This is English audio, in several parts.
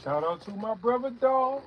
Shout out to my brother, dog.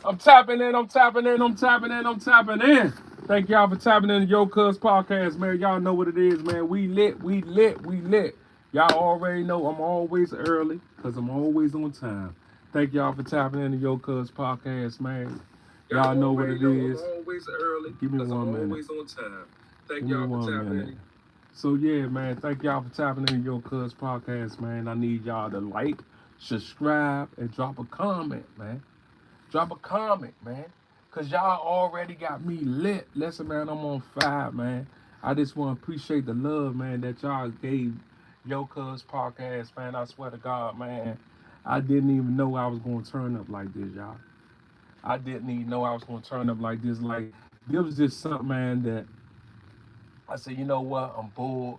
I'm tapping in, I'm tapping in, I'm tapping in, I'm tapping in. Thank y'all for tapping in the Yo Cuz podcast, man. Y'all know what it is, man. We lit, we lit, we lit. Y'all already know I'm always early because I'm always on time. Thank y'all for tapping in the Yo Cuz podcast, man. Y'all know what it is. I'm always early. Give me 1 minute. I'm always on time. Thank y'all for tapping in. So yeah, man, thank y'all for tapping in Yo Cuz podcast, man. I need y'all to like, subscribe, and drop a comment, man. Drop a comment, man. Cause y'all already got me lit. Listen, man, I'm on fire, man. I just want to appreciate the love, man, that y'all gave Yo Cuz podcast, man. I swear to God, man. I didn't even know I was gonna turn up like this, y'all. I didn't even know I was gonna turn up like this. Like, this was just something, man, that I said, you know what? I'm bored.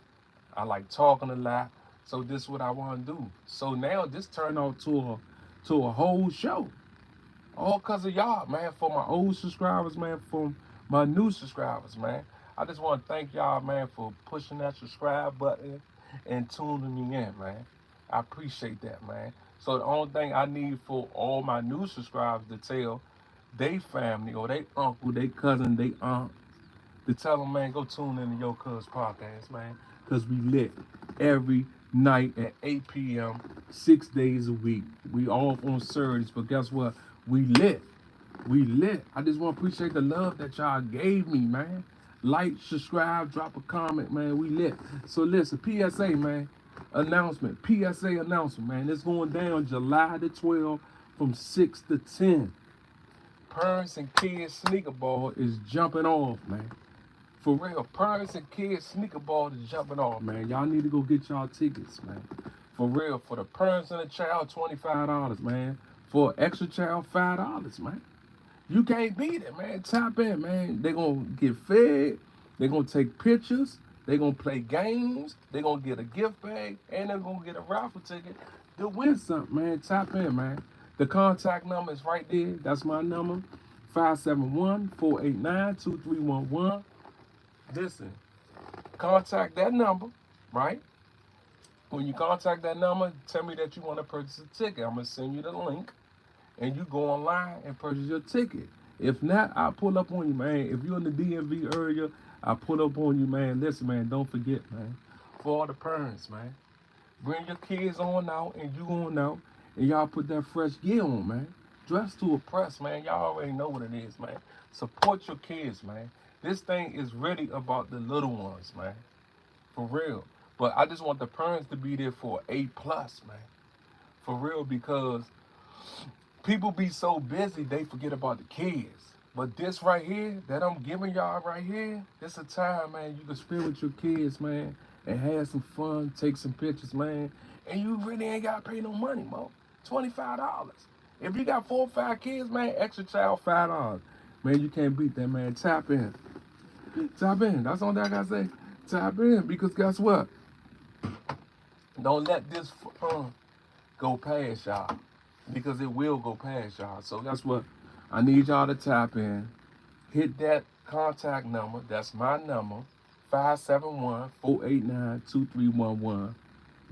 I like talking a lot. So this is what I want to do. So now this turned out to a whole show. All because of y'all, man, for my old subscribers, man, for my new subscribers, man. I just want to thank y'all, man, for pushing that subscribe button and tuning me in, man. I appreciate that, man. So the only thing I need for all my new subscribers to tell they family or they uncle, they cousin, they aunt, to tell them, man, go tune in to Yo Cuz podcast, man, because we lit every night at 8 p.m., 6 days a week. We off on Saturdays, but guess what? We lit. We lit. I just want to appreciate the love that y'all gave me, man. Like, subscribe, drop a comment, man. We lit. So listen, PSA, man. Announcement. PSA announcement, man. It's going down July the 12th from 6 to 10. Parents and Kids Sneaker Ball is jumping off, man. For real, parents and kids sneaker ball is jumping off, man. Y'all need to go get y'all tickets, man. For real, for the parents and the child, $25, man. For extra child, $5, man. You can't beat it, man. Tap in, man. They gonna get fed. They gonna take pictures. They gonna play games. They gonna get a gift bag, and they're gonna get a raffle ticket to win something, man. Tap in, man. The contact number is right there. That's my number, 571-489-2311. Listen, contact that number, right? When you contact that number, tell me that you want to purchase a ticket. I'm going to send you the link, and you go online and purchase your ticket. If not, I'll pull up on you, man. If you're in the DMV area, I'll pull up on you, man. Listen, man, don't forget, man. For all the parents, man. Bring your kids on out, and you on out, and y'all put that fresh gear on, man. Dress to impress, man. Y'all already know what it is, man. Support your kids, man. This thing is really about the little ones, man. For real. But I just want the parents to be there for A+, man. For real, because people be so busy, they forget about the kids. But this right here, that I'm giving y'all right here, this a time, man, you can spend with your kids, man, and have some fun, take some pictures, man. And you really ain't got to pay no money, Mo. $25. If you got 4 or 5 kids, man, extra child, $5. Man, you can't beat that, man. Tap in. Tap in. That's all that I gotta say. Tap in, because guess what? Don't let this go past y'all, because it will go past y'all. So guess what? I need y'all to tap in. Hit that contact number. That's my number, 571-489-2311.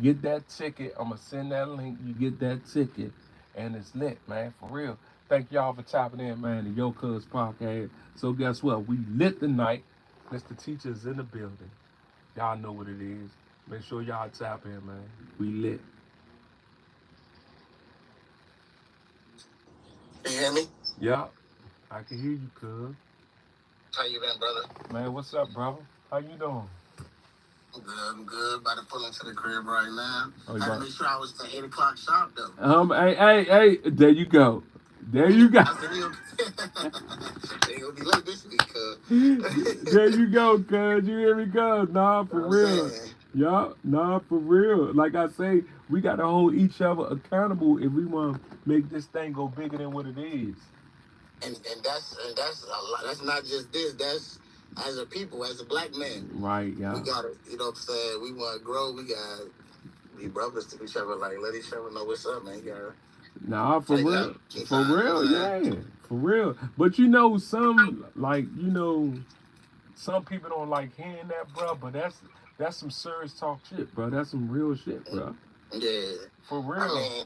Get that ticket. I'm gonna send that link. You get that ticket, and it's lit, man. For real. Thank y'all for tapping in, man. The Yo Cuz podcast. So guess what? We lit tonight. Mr. Teacher's in the building. Y'all know what it is. Make sure y'all tap in, man. We lit. You hear me? Yeah, I can hear you, cuz. How you been, brother? Man, what's up, brother? How you doing? I'm good. About to pull into the crib right now. Oh, I had to make sure I was at the 8 o'clock shop, though. Hey, there you go. There you go. I said, they ain't gonna be late this week, cuz. There you go, cuz. You hear me, cuz? Nah, for real. Saying. Yeah, nah, for real. Like I say, we got to hold each other accountable if we want to make this thing go bigger than what it is. And that's a lot. That's not just this. That's as a people, as a black man, Right, we yeah. gotta, you know what I'm saying? We want to grow. We gotta be brothers to each other. Like, let each other know what's up, man. You gotta Nah, take out some for time. You know real, what I'm saying? yeah, for real. But you know, some like some people don't like hearing that, bro. But that's some serious talk shit, bro. That's some real shit, bro. Yeah. For I real. mean,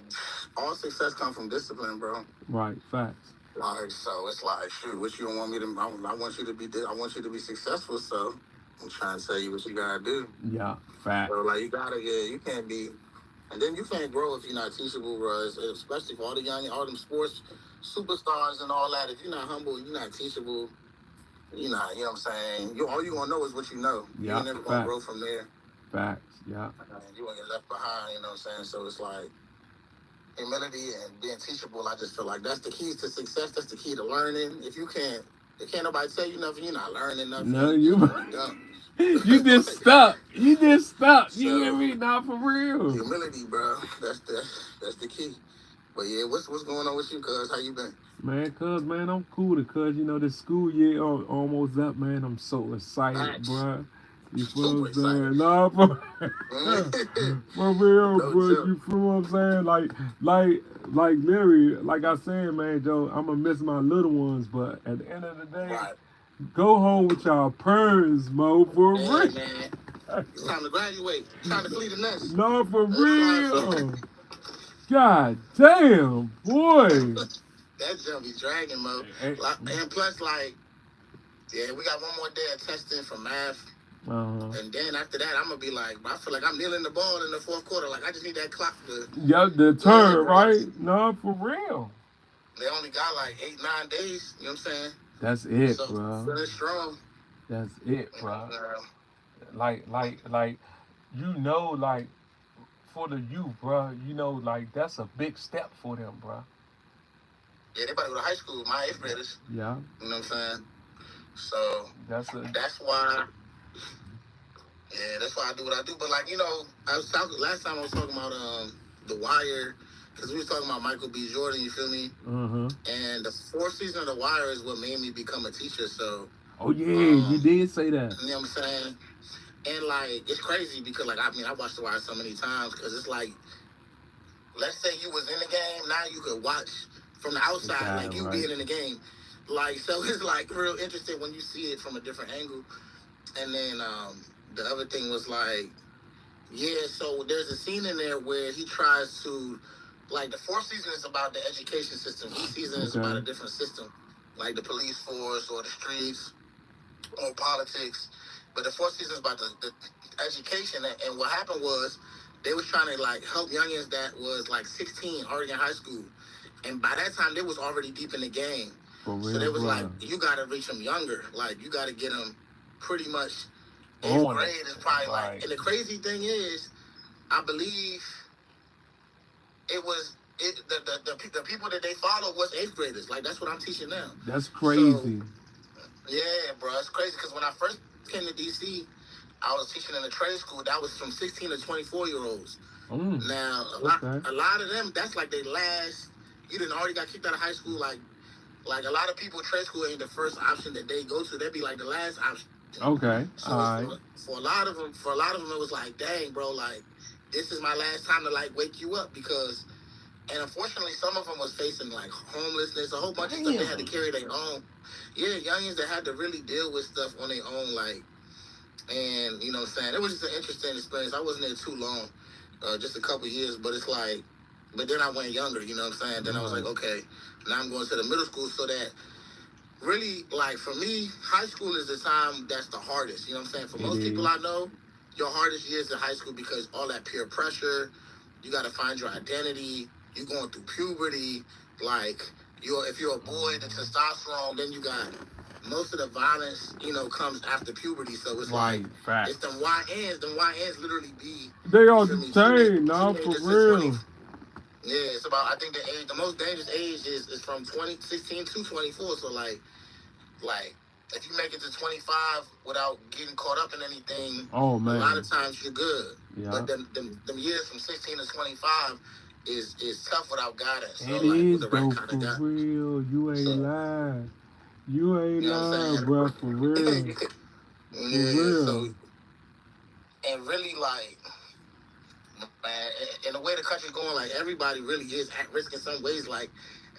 all success comes from discipline, bro. Right, facts. Like, so it's like, shoot, what you don't want me to? I want you to be. I want you to be successful. So I'm trying to tell you what you gotta do. Yeah, facts. So like, you gotta, yeah, you can't be, and then you can't grow if you're not teachable, bro. Especially for all the young, all them sports superstars and all that. If you're not humble, you're not teachable. You're not, you know what I'm saying? All you gonna know is what you know. You Yeah, ain't never gonna facts. grow from there. Facts. Yeah. You gonna get left behind. You know what I'm saying? So it's like humility and being teachable. I just feel like that's the keys to success. That's the key to learning. If can't nobody tell you nothing, you're not learning nothing. No, You're you dumb. you just stuck. You just stuck. You hear So me? Not for real. humility, bro. That's the key. But yeah, what's going on with you, cuz? How you been? Man, cuz, man, I'm cool cuz, this school year almost up, man. I'm so excited, Nice. bruh. You feel Super what I'm saying? excited. Nah, for real, No bro. joke. You feel what I'm saying? Like, literally, like I said, man, Joe, I'm gonna miss my little ones, but at the end of the day, Right. go home with y'all parents, mo, for Yeah, real. man. It's time to graduate. Time to flee the nest. No, for That's time real. God damn, boy. that jump be dragging, Mo. Hey, And plus, like, yeah, we got one more day of testing for math. And then after that, I'm gonna be like, I feel like I'm kneeling the ball in the fourth quarter. Like, I just need that clock to yeah, the go ahead, turn, bro. right? No, for real. They only got like 8-9 days. You know what I'm saying? That's it, So bro. feeling strong. That's it, bro. Uh, Like, like, for the youth, bro. Like that's a big step for them, bro. yeah, they about to go to high school. My 8th graders. Yeah, You know what I'm saying? So that's a that's why. Yeah, that's why I do what I do. But like, I was talking last time. I was talking about The Wire, because we was talking about Michael B. Jordan. You feel me? And the 4th season of The Wire is what made me become a teacher. So. Oh yeah, you did say that. You know what I'm saying? And like, it's crazy because like, I mean, I watched The Wire so many times because it's like, let's say you was in the game, now you could watch from the outside, like you being in the game. Like, so it's like real interesting when you see it from a different angle. And then the other thing was like, yeah, so there's a scene in there where he tries to, like, the 4th season is about the education system. Each season is about a different system, like the police force or the streets or politics. But the 4th season is about the education. And what happened was they was trying to like help youngins that was like 16 already in high school. And by that time they was already deep in the game. So they was like, you got to reach them younger. Like, you got to get them pretty much 8th grade is probably like. And the crazy thing is, I believe it was the people that they followed was 8th graders. Like, that's what I'm teaching now. That's crazy. So, yeah, bro, it's crazy because when I first came to DC, I was teaching in a trade school that was from 16 to 24-year-olds. Now, a lot of them, that's like they last. You done already got kicked out of high school. Like a lot of people, trade school ain't the first option that they go to. They'd be like the last option. Okay. So for a lot of them, it was like, dang, bro, like this is my last time to like wake you up because. And unfortunately, some of them was facing like homelessness, a whole bunch of stuff they had to carry their own. Yeah, youngins that had to really deal with stuff on their own, like, and you know what I'm saying? It was just an interesting experience. I wasn't there too long, just a couple years, but it's like, but then I went younger, you know what I'm saying? Then I was like, okay, now I'm going to the middle school so that really, like, for me, high school is the time that's the hardest, you know what I'm saying? For most people I know, your hardest years in high school because all that peer pressure, you got to find your identity, you're going through puberty, like, if you're a boy, the testosterone, then you got most of the violence, comes after puberty. So it's like, it's them YNs. Them YNs literally be. They are the same, nah, for real. Yeah, it's about, I think the most dangerous age is from 16 to 24. So like, if you make it to 25 without getting caught up in anything, oh man, a lot of times you're good. Yeah. But them years from 16 to 25 is tough without guidance. So it like is with the right though, kind for of guy. real. You ain't So lying. You ain't you know what I'm lying, saying? bro. For real. For Yeah. So real. and really like, man, and the way the country's going, like everybody really is at risk in some ways, like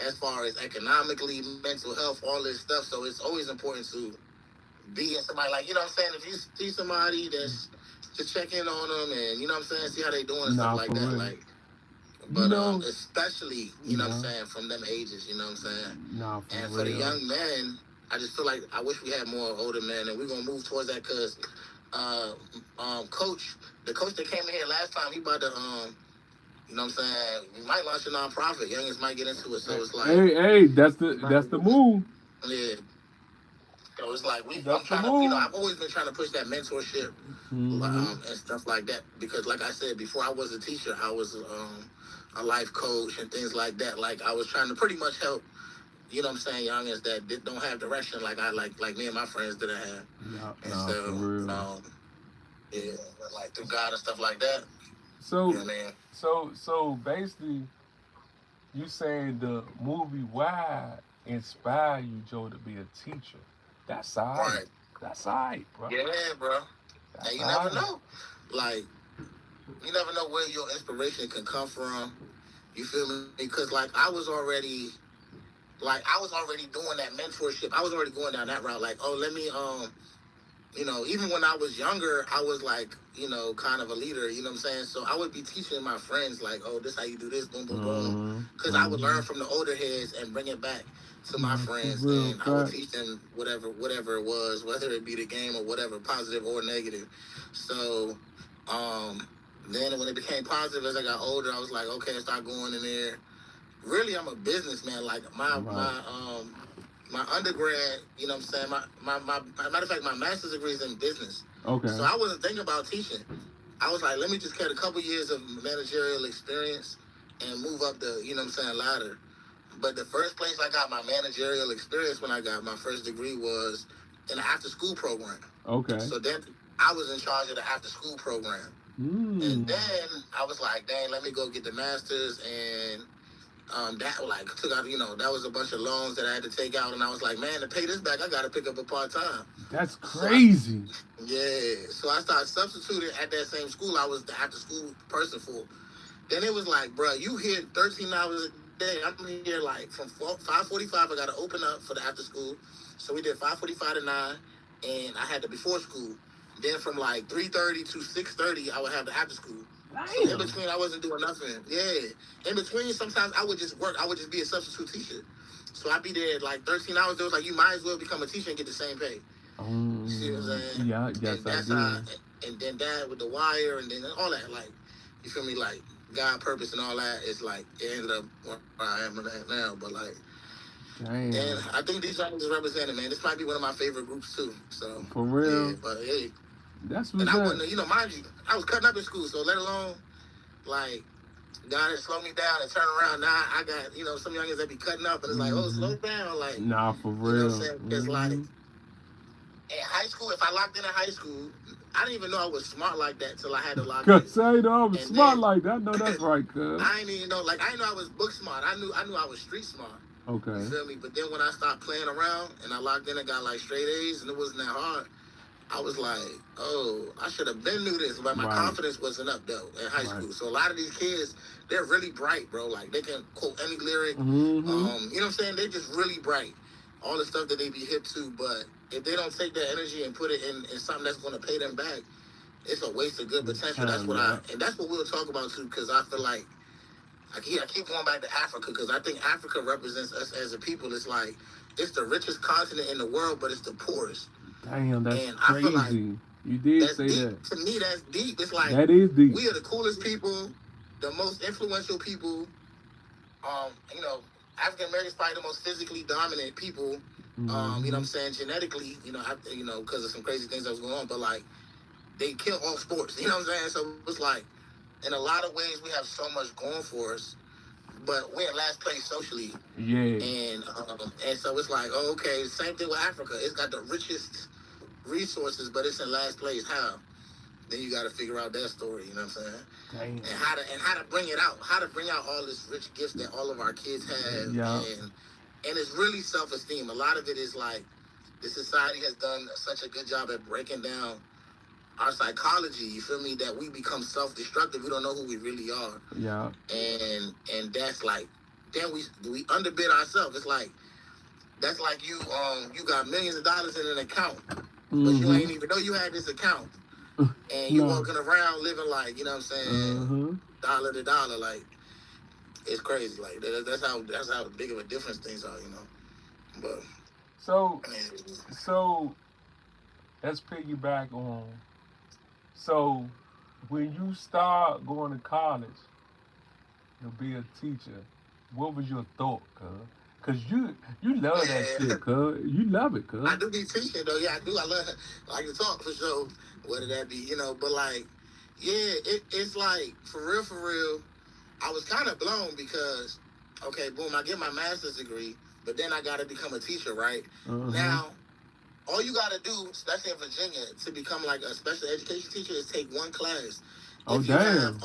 as far as economically, mental health, all this stuff. So it's always important to be in somebody, like, you know what I'm saying? If you see somebody that's to check in on them and, you know what I'm saying, see how they doing and stuff Nah, like for that. real. Like, You but know, especially, you know what I'm saying, from them ages, you know what I'm saying? Nah, for And real. for the young men, I just feel like I wish we had more older men, and we're gonna move towards that because the coach that came in here last time, he about to you know what I'm saying, we might launch a nonprofit. Youngins might get into it, so it's like, hey, that's the move. yeah. So it's like I'm That's the trying to, you know, move. I've always been trying to push that mentorship and stuff like that because, like I said before, I was a teacher. I was a life coach and things like that. Like I was trying to pretty much help, you know what I'm saying, youngins that don't have direction like I like me and my friends didn't have. And Nah, so, for real. yeah, like through God and stuff like that. So, You know what I mean? so basically, you saying the movie Why inspired you, Joe, to be a teacher? That's alright. Right. That's alright, bro. Yeah, bro. That's And you alright. never know. Like, you never know where your inspiration can come from. You feel me? Because like I was already doing that mentorship. I was already going down that route. Like, oh, let me you know, even when I was younger, I was like, you know, kind of a leader, you know what I'm saying? So I would be teaching my friends like, oh, this how you do this, boom, boom, boom. Because I would learn from the older heads and bring it back to my friends, and I would teach them whatever it was, whether it be the game or whatever, positive or negative. So then when it became positive as I got older, I was like, okay, I start going in there. Really, I'm a businessman. Like my undergrad, you know what I'm saying? My matter of fact, my master's degree is in business. Okay. So I wasn't thinking about teaching. I was like, let me just get a couple years of managerial experience and move up the, you know what I'm saying, ladder. But the first place I got my managerial experience when I got my first degree was in the after school program. Okay. So then I was in charge of the after school program. And then I was like, dang, let me go get the master's, and that like took out, you know, that was a bunch of loans that I had to take out, and I was like, man, to pay this back, I got to pick up a part-time. That's crazy. So I started substituting at that same school I was the after-school person for. Then it was like, bro, you here 13 hours a day. I'm here like from 5:45. I got to open up for the after-school. So we did 5:45 to 9, and I had the before school. Then from like 3:30 to 6:30, I would have the after-school. So in between, I wasn't doing nothing. Yeah. In between, sometimes I would just work. I would just be a substitute teacher. So I'd be there like 13 hours. It was like, you might as well become a teacher and get the same pay. See what I'm saying? Yeah, yes, and that's how, and then that with the wire and then all that, like, you feel me? Like, God purpose and all that, it's like, it ended up where I am now. But like, Damn. And I think these youngsters represented, man. This might be one of my favorite groups too. So for real. Yeah, but hey. That's what's and up. I wasn't, you know, mind you, I was cutting up in school, so let alone, like, God had slowed me down and turned around. Now I got, you know, some youngins that be cutting up, and it's like, oh, slow down. Like, nah, for real. You know what I'm saying? It's like, in high school, if I locked in high school, I didn't even know I was smart like that till I had to lock in. Cause I know I was smart like that. No, that's right, cuz. I didn't even know, like, I didn't know I was book smart. I knew I was street smart. Okay. You feel me? But then when I stopped playing around and I locked in and got like straight A's and it wasn't that hard, I was like, oh, I should have been knew this, but my confidence wasn't up though in high school. So a lot of these kids, they're really bright, bro. Like they can quote any lyric. You know what I'm saying? They're just really bright. All the stuff that they be hip to, but if they don't take that energy and put it in something that's going to pay them back, it's a waste of good potential. That's what and that's what we'll talk about too, because I feel like I keep going back to Africa because I think Africa represents us as a people. It's like, it's the richest continent in the world, but it's the poorest. Damn, that's crazy. I feel like you did say deep. that. To me, that's deep. It's like, that is deep. We are the coolest people, the most influential people. You know, African Americans probably the most physically dominant people. You know what I'm saying? Genetically, you know, because of some crazy things that was going on, but like, they kill all sports. You know what I'm saying? So it's like, in a lot of ways, we have so much going for us, but we're in last place socially. Yeah. And so it's like, oh, okay, same thing with Africa. It's got the richest resources, but it's in last place. How? Then you got to figure out that story. You know what I'm saying? Damn. And how to bring it out. How to bring out all this rich gifts that all of our kids have. Yeah. And it's really self-esteem. A lot of it is like the society has done such a good job at breaking down our psychology, you feel me, that we become self-destructive. We don't know who we really are. Yeah. And that's like, then we underbid ourselves. It's like, that's like you got millions of dollars in an account, but you ain't even know you had this account. And you walking around living like, you know what I'm saying, dollar to dollar, like, it's crazy. Like, that's how big of a difference things are, you know. But so let's piggyback on. So when you start going to college to be a teacher, what was your thought, cuz you love that shit, cuz. You love it, cuz. I do be teaching though, yeah, I do. I like to talk for sure. Whether that be, you know, but like, yeah, it's like for real. I was kind of blown because, okay, boom, I get my master's degree, but then I got to become a teacher, right? Now, all you got to do, especially in Virginia, to become like a special education teacher is take one class. Oh, damn.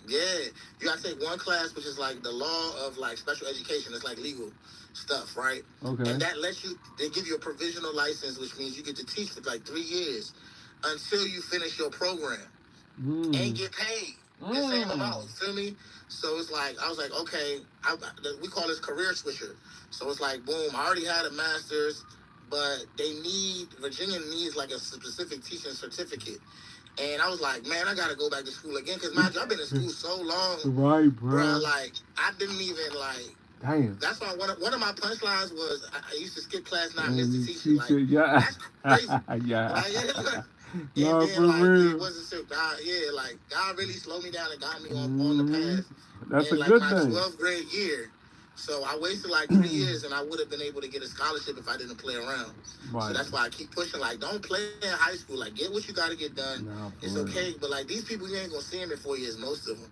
You got to take one class, which is like the law of like special education. It's like legal stuff, right? Okay. And that lets you, they give you a provisional license, which means you get to teach for like 3 years until you finish your program and get paid the same amount. You feel me? So it's like, I was like, okay, we call this career switcher. So it's like, boom, I already had a master's, but Virginia needs like a specific teaching certificate. And I was like, man, I got to go back to school again. Because, mind you, I've been in school so long. Right, bro. Like, I didn't even, like... Damn. That's why one of my punchlines was, I used to skip class, not miss the teacher. Like, yeah. That's crazy. Yeah. Like, no, and then, for like, real. it wasn't so... like, God really slowed me down and got me on the path. That's in, a like, good my thing. 12th grade year. So I wasted like 3 years, and I would have been able to get a scholarship if I didn't play around. Right. So that's why I keep pushing. Like, don't play in high school. Like, get what you got to get done. No, it's okay. But like these people, you ain't gonna see them in 4 years. Most of them.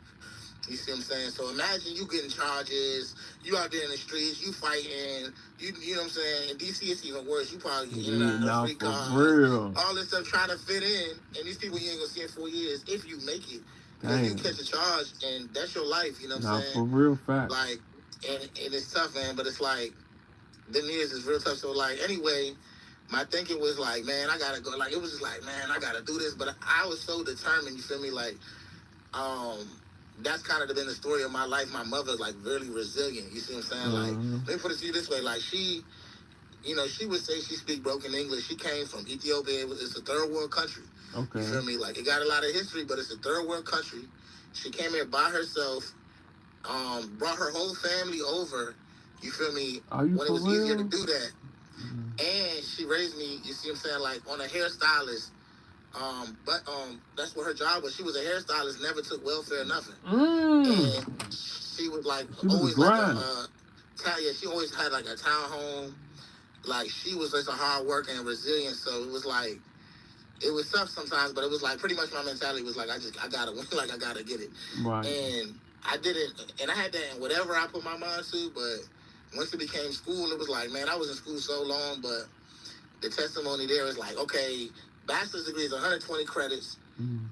You see what I'm saying? So imagine you getting charges. You out there in the streets. You fighting. You know what I'm saying? In DC, it's even worse. You probably get in and out of free cars. Real. All this stuff trying to fit in, and these people you ain't gonna see in 4 years if you make it. Because you catch a charge, and that's your life. You know what I'm saying? For real fact. Like. And it's tough, man, but it's like, them years is real tough. So, like, anyway, my thinking was like, man, I gotta go. Like, it was just like, man, I gotta do this. But I was so determined, you feel me? Like, that's kind of been the story of my life. My mother's, like, really resilient. You see what I'm saying? Like, let me put it to you this way. Like, she, you know, she would say she speak broken English. She came from Ethiopia. It's a third world country. Okay. You feel me? Like, it got a lot of history, but it's a third world country. She came here by herself. Brought her whole family over, you feel me, when it was easier to do that. And she raised me, you see what I'm saying, like on a hairstylist. But that's what her job was. She was a hairstylist, never took welfare or nothing. And she was like always like she always had like a townhome. Like she was just a hard worker and resilient. So it was like, it was tough sometimes, but it was like pretty much my mentality was like, I gotta win, like I gotta get it. Right. And I did it, and I had that in whatever I put my mind to, but once it became school, it was like, man, I was in school so long, but the testimony there is like, okay, bachelor's degree is 120 credits.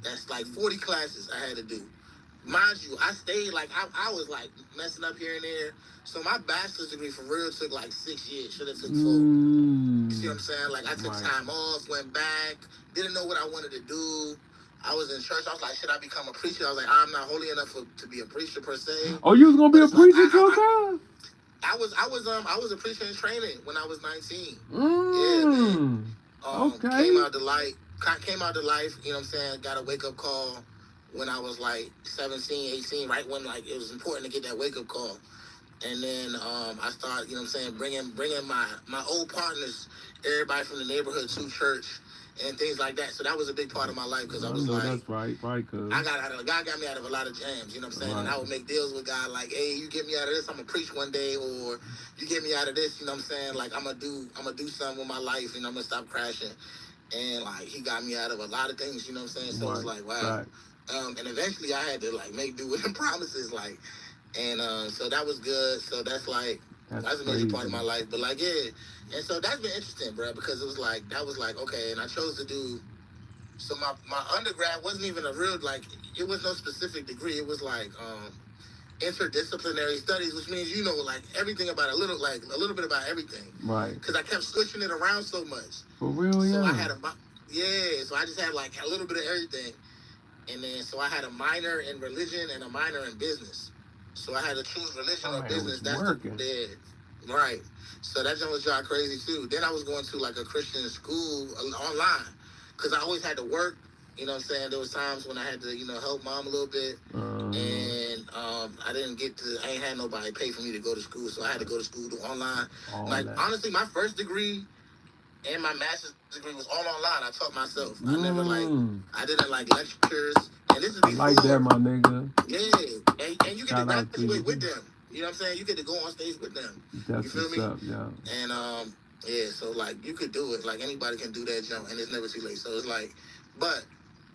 That's like 40 classes I had to do. Mind you, I stayed, like, I was, like, messing up here and there. So my bachelor's degree for real took, like, 6 years. Should have took 4. You see what I'm saying? Like, I took time off, went back, didn't know what I wanted to do. I was in church. I was like, should I become a preacher? I was like, I'm not holy enough to be a preacher per se. Oh, you was gonna be a preacher too, guys? I was a preacher in training when I was 19. Okay. Came out to life. You know what I'm saying? Got a wake up call when I was like 17, 18, right when like it was important to get that wake up call. And then I started, you know what I'm saying, bringing my old partners, everybody from the neighborhood to church. And things like that. So that was a big part of my life because I was like, that's right, cuz. God got me out of a lot of jams, you know what I'm saying? Right. And I would make deals with God like, hey, you get me out of this, I'm gonna preach one day, or you get me out of this, you know what I'm saying? Like I'm gonna do something with my life and I'm gonna stop crashing. And like he got me out of a lot of things, you know what I'm saying? So it's like, wow. And eventually I had to like make do with the promises, like, And so that was good. So that's like that's a major part of my life. But like yeah, and so that's been interesting, bro, because it was like that was like okay, and I chose to do. So my undergrad wasn't even a real like it was no specific degree. It was like interdisciplinary studies, which means you know like everything about a little bit about everything. Right. Because I kept switching it around so much. For real, so yeah. I had so I just had like a little bit of everything, and then so I had a minor in religion and a minor in business. So I had to choose religion or business. That's right. So that jump was driving crazy too. Then I was going to like a Christian school online because I always had to work. You know what I'm saying? There was times when I had to, you know, help mom a little bit. And I ain't had nobody pay for me to go to school. So I had to go to school online. Honestly, my first degree and my master's degree was all online. I taught myself. I never I didn't like lectures. And this is before. I like that, my nigga. Yeah. And you get to graduate with them. You know what I'm saying? You get to go on stage with them. That's you feel me? Up, yeah. And yeah, so like you could do it. Like anybody can do that jump, and it's never too late. So it's like, but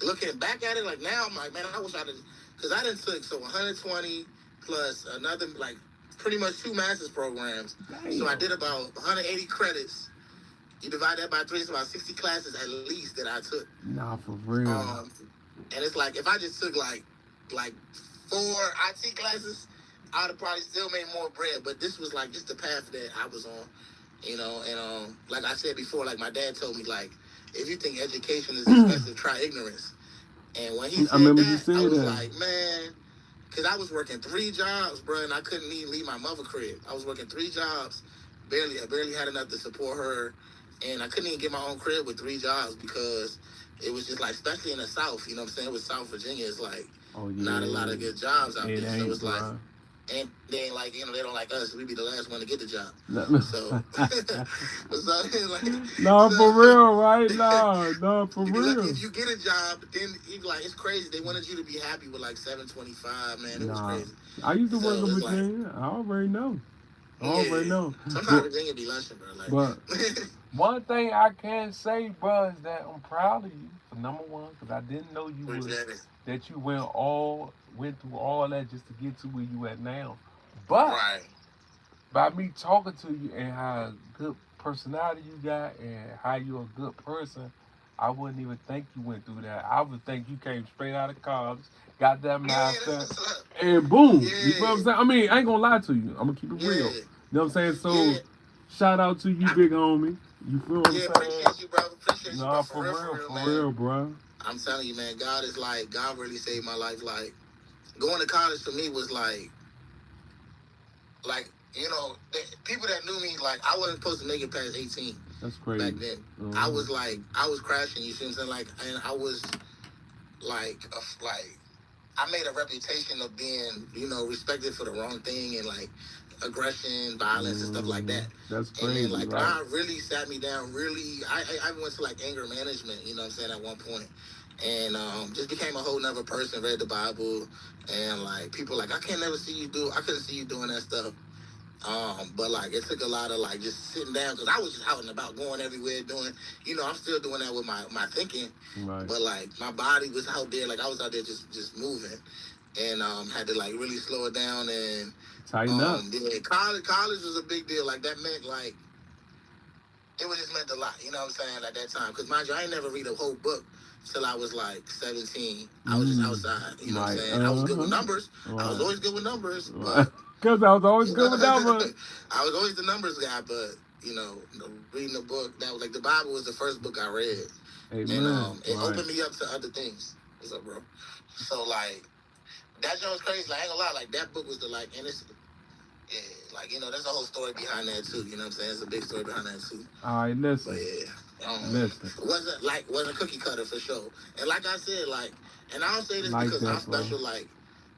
looking back at it, like now I'm like, man, I wish I did, because I didn't took 120 plus another like pretty much 2 master's programs. Damn. So I did about 180 credits. You divide that by 3, it's about 60 classes at least that I took. Nah, for real. And it's like if I just took like 4 IT classes, I would have probably still made more bread. But this was like just the path that I was on, you know. And like I said before, like my dad told me, like if you think education is expensive, try ignorance. And when he said I was like, man, because I was working 3 jobs, bro, and I couldn't even leave my mother crib. I was working 3 jobs, I barely had enough to support her, and I couldn't even get my own crib with 3 jobs because it was just like, especially in the South, you know what I'm saying? It was South Virginia, it's like not a lot of good jobs out there. So it's like, and then like, you know, they don't like us. We be the last one to get the job. So, for real, right? No, for real. If you get a job, then like it's crazy. They wanted you to be happy with like $7.25, man. It was crazy. I used to work in Virginia. I already know. Sometimes Virginia be lunching, bro. Like, but one thing I can say, bro, is that I'm proud of you for number one, because I didn't know you that you went through all that just to get to where you at now. But by me talking to you and how good personality you got and how you're a good person, I wouldn't even think you went through that. I would think you came straight out of college, got that master, and boom. You feel what I'm saying? I mean, I ain't gonna lie to you. I'm gonna keep it real. You know what I'm saying? So shout out to you, big homie. You feel what I'm saying? Appreciate you, bro. Appreciate you, bro. For real, bro. I'm telling you, man, God really saved my life. Like, going to college for me was like, you know, people that knew me, like, I wasn't supposed to make it past 18. That's crazy. Back then. I was crashing, you see what I'm saying? Like, and I was, I made a reputation of being, you know, respected for the wrong thing and, like, aggression, violence, and stuff like that. That's crazy. And then, like, God really sat me down, I went to, like, anger management, you know what I'm saying, at one point. And just became a whole nother person, read the Bible, and, like, people like, I couldn't see you doing that stuff. But, like, it took a lot of, like, just sitting down, because I was just out and about, going everywhere, doing, you know, I'm still doing that with my thinking. Right. But, like, my body was out there, like, I was out there just moving. And had to, like, really slow it down and tighten up. Yeah, college was a big deal. Like, that meant, like, it was just meant a lot, you know what I'm saying, at that time. Because, mind you, I ain't never read a whole book till I was, like, 17. I was just outside, you know what I'm saying? I was good with numbers. I was always good with numbers. Because I was always good with numbers. I was always the numbers guy, but, you know, reading a book, that was, like, the Bible was the first book I read. Amen. And it opened me up to other things. What's up, bro? So, like, that joint was crazy. Like, I ain't gonna lie, like, that book was the, like, and it's, like, you know, there's a whole story behind that, too. You know what I'm saying? There's a big story behind that, too. All right, listen. But, listen. Wasn't cookie cutter for sure. And like I said, like, and I don't say this because I'm special, bro. Like,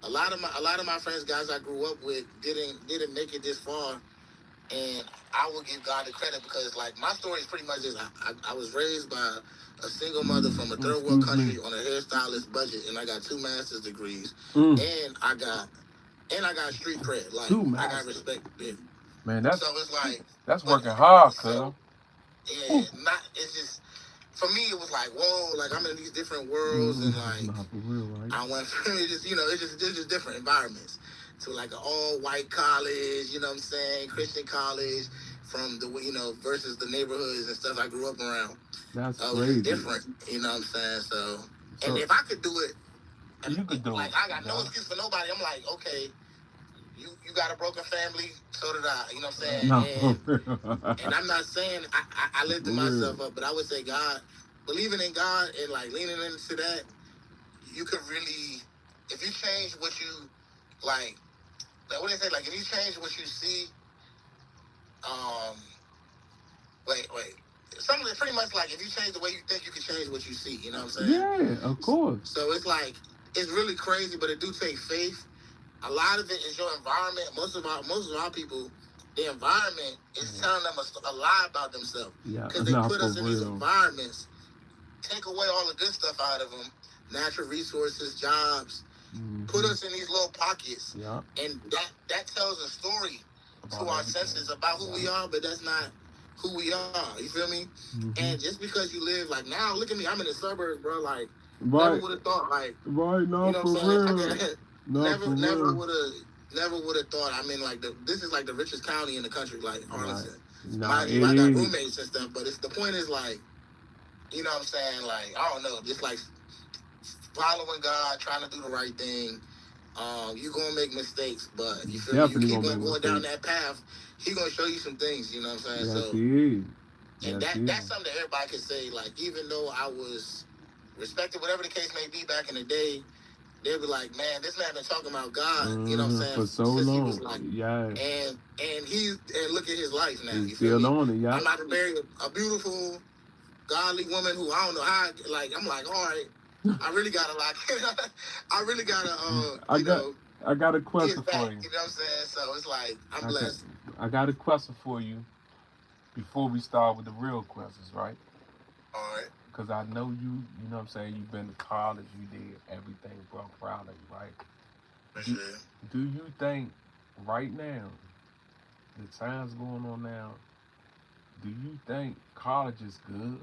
a lot of my friends, guys I grew up with, didn't make it this far. And I will give God the credit because, like, my story is pretty much this. I was raised by a single mother from a third world country on a hairstylist budget, and I got 2 master's degrees, and I got street cred. Like, I got respect. Yeah. Man, so it's like that's working hard, cuz. It's just, for me, it was like, whoa, like, I'm in these different worlds, and like, I went through it's just, you know, it's just different environments. to like an all-white college, you know what I'm saying, Christian college, from the, versus the neighborhoods and stuff I grew up around. That's It was crazy. just different, you know what I'm saying? So, and if I could do it, you could do like, it. I got no excuse for nobody. I'm like, okay, you got a broken family, so did I, you know what I'm saying? No. And I'm not saying I lifted myself up, but I would say God, believing in God and like leaning into that, you could really, if you change what you, like what do they say, like if you change what you see, wait, something that's pretty much like if you change the way you think, you can change what you see, you know what I'm saying? Yeah, of course. So it's like, it's really crazy, but it do take faith. A lot of it is your environment. Most of our people, the environment is telling them a lie about themselves. Yeah, because they put us in these environments, take away all the good stuff out of them, natural resources, jobs, put us in these little pockets, and that tells a story to our senses about who we are, but that's not who we are. You feel me? And just because you live, like, now look at me, I'm in the suburbs, bro. Like, never would have thought, like, no, you know what I'm saying? Never would have thought. I mean, like, this is like the richest county in the country, like Arlington. Mind you, I got roommates and stuff, but the point is, like, you know what I'm saying? Like, I don't know, just like following God, trying to do the right thing. You're gonna make mistakes, but you feel me? You keep on going down that path, He gonna show you some things, you know what I'm saying? Yes, so he is. and that's something that everybody can say, like, even though I was respected, whatever the case may be back in the day, they'd be like, man, this man been talking about God, you know what I'm saying, for so since long. He was like, and look at his life now. You feel still me? on it, I'm about to marry a beautiful, godly woman who I don't know how. Like, I'm like, all right, I really gotta like, I really gotta, I got a question back, for you. You know what I'm saying? So it's like, I'm blessed. I got a question for you before we start with the real questions, right? All right. Because I know you know what I'm saying, you've been to college, you did everything, bro. I'm proud of you, right? For sure. Do you think right now, the times going on now, do you think college is good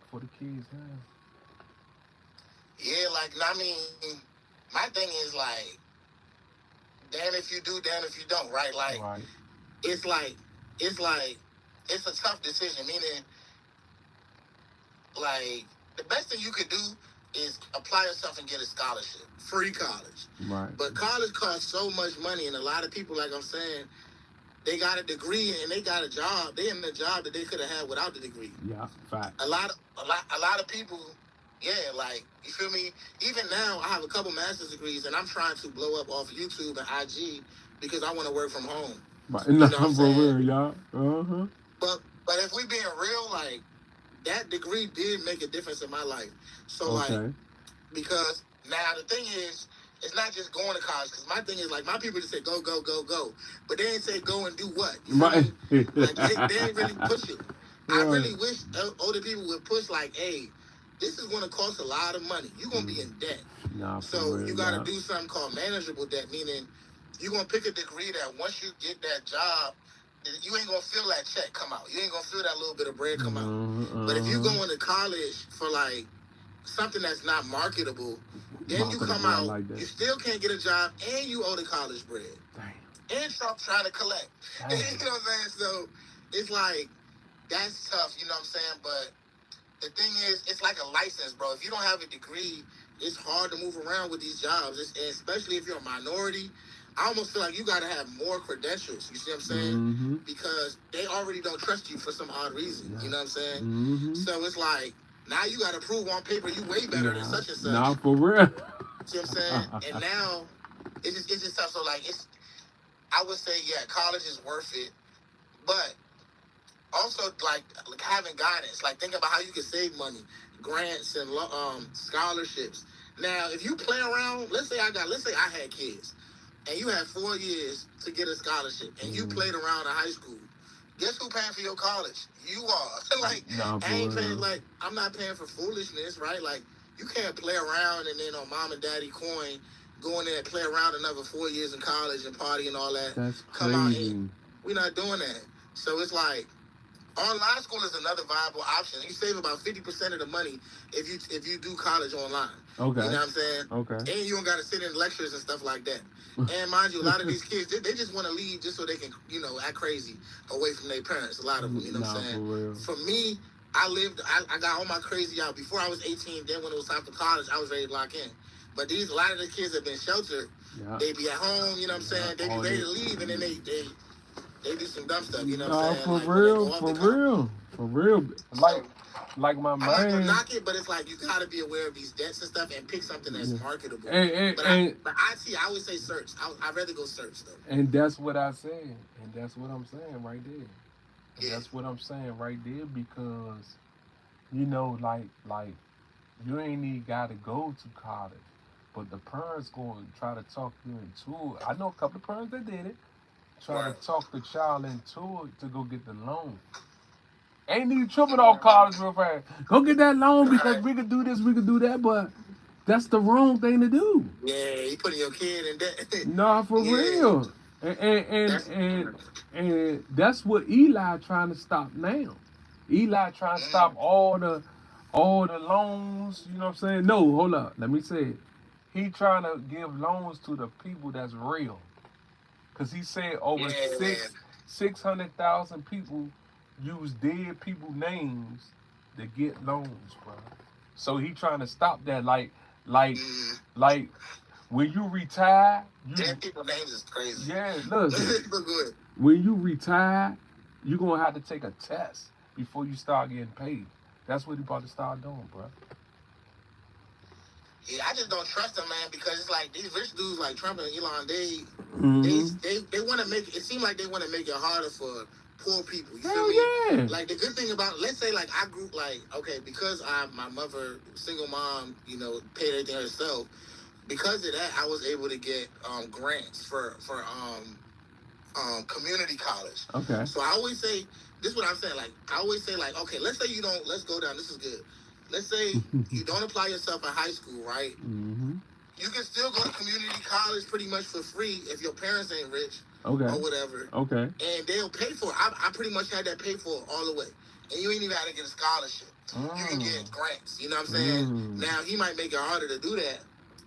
for the kids now? Yeah, like, I mean, my thing is like, damn if you do, damn if you don't, right? Like, it's like, it's a tough decision, meaning, like, the best thing you could do is apply yourself and get a scholarship, free college. Right. But college costs so much money, and a lot of people, like I'm saying, they got a degree and they got a job. They in a job that they could have had without the degree. Yeah, fact. A lot of people, yeah, like, you feel me? Even now, I have a couple master's degrees, and I'm trying to blow up off YouTube and IG because I want to work from home. Right. You know what I'm saying? Y'all. But if we being real, like, that degree did make a difference in my life. So, like, because now the thing is, it's not just going to college. Because my thing is, like, my people just say go, go, go, go. But they ain't say go and do what? You feel me? Like, they ain't really push it. I really wish older people would push, like, hey, this is going to cost a lot of money. You're going to be in debt. So you got to do something called manageable debt, meaning you're going to pick a degree that once you get that job, you ain't going to feel that check come out. You ain't going to feel that little bit of bread come out. But if you go into college for, like, something that's not marketable, then you come out, like, you still can't get a job, and you owe the college bread. Damn. And Trump trying to collect. You know what I'm saying? So it's like, that's tough, you know what I'm saying? But the thing is, it's like a license, bro. If you don't have a degree, it's hard to move around with these jobs, especially if you're a minority. I almost feel like you got to have more credentials, you see what I'm saying? Because they already don't trust you for some odd reason, you know what I'm saying? So it's like, now you got to prove on paper you way better than such and such. Nah, for real. See what I'm saying? And now, it's just tough. So, like, I would say, yeah, college is worth it. But also, like having guidance. Like, think about how you can save money, grants and scholarships. Now, if you play around, let's say I had kids, and you had 4 years to get a scholarship, and you played around in high school. Guess who paying for your college? You are. Like, I ain't paying, like, I'm not paying for foolishness, right? Like, you can't play around and then on mom and daddy coin, go in there and play around another 4 years in college and party and all that. That's Come crazy. out and we're not doing that. So it's like, Online school is another viable option. You save about 50% of the money if you do college online. Okay. You know what I'm saying? Okay. And you don't got to sit in lectures and stuff like that. And mind you, a lot of these kids, they just want to leave just so they can, act crazy away from their parents. A lot of them, you know what I'm saying? For real. For me, I got all my crazy out before I was 18. Then when it was time for college, I was ready to lock in. But a lot of the kids have been sheltered. Yeah. They be at home, you know what I'm saying? They be ready to leave, and then they do some dumb stuff, you know what I'm saying? For real. Like my man. I'm not gonna knock it, but it's like you gotta be aware of these debts and stuff and pick something that's marketable. But IT, I would say search. I'd rather go search though. And that's what I said. And that's what I'm saying right there. Yeah. That's what I'm saying right there because, like you ain't even gotta go to college, but the parents going to try to talk you into it. I know a couple of parents that did it. Try to talk the child into it to go get the loan. Ain't even tripping off college real fast. Go get that loan because we could do this, we could do that, but that's the wrong thing to do. Yeah, you putting your kid in debt. Nah, for real. And that's what Eli trying to stop now. Eli trying to stop all the loans, you know what I'm saying? No, hold up. Let me say it. He trying to give loans to the people that's real. Because he said over 600,000 people use dead people names to get loans, bro. So he trying to stop that. Like when you retire, dead people names is crazy. Yeah, look. When you retire, you're gonna have to take a test before you start getting paid. That's what he about to start doing, bro. Yeah, I just don't trust them, man, because it's like these rich dudes like Trump and Elon, they want to make it seem like they want to make it harder for poor people. You feel me? Yeah. Like the good thing about, let's say, like I grew because my mother, single mom, paid everything herself. Because of that, I was able to get grants for community college. Okay. So I always say, this is what I'm saying. Like I always say, like, okay, let's say you don't. Let's go down. This is good. Let's say you don't apply yourself in high school, right? Mm-hmm. You can still go to community college pretty much for free if your parents ain't rich or whatever. Okay. And they'll pay for it. I pretty much had that paid for all the way. And you ain't even had to get a scholarship. You can get grants. You know what I'm saying? Now, he might make it harder to do that.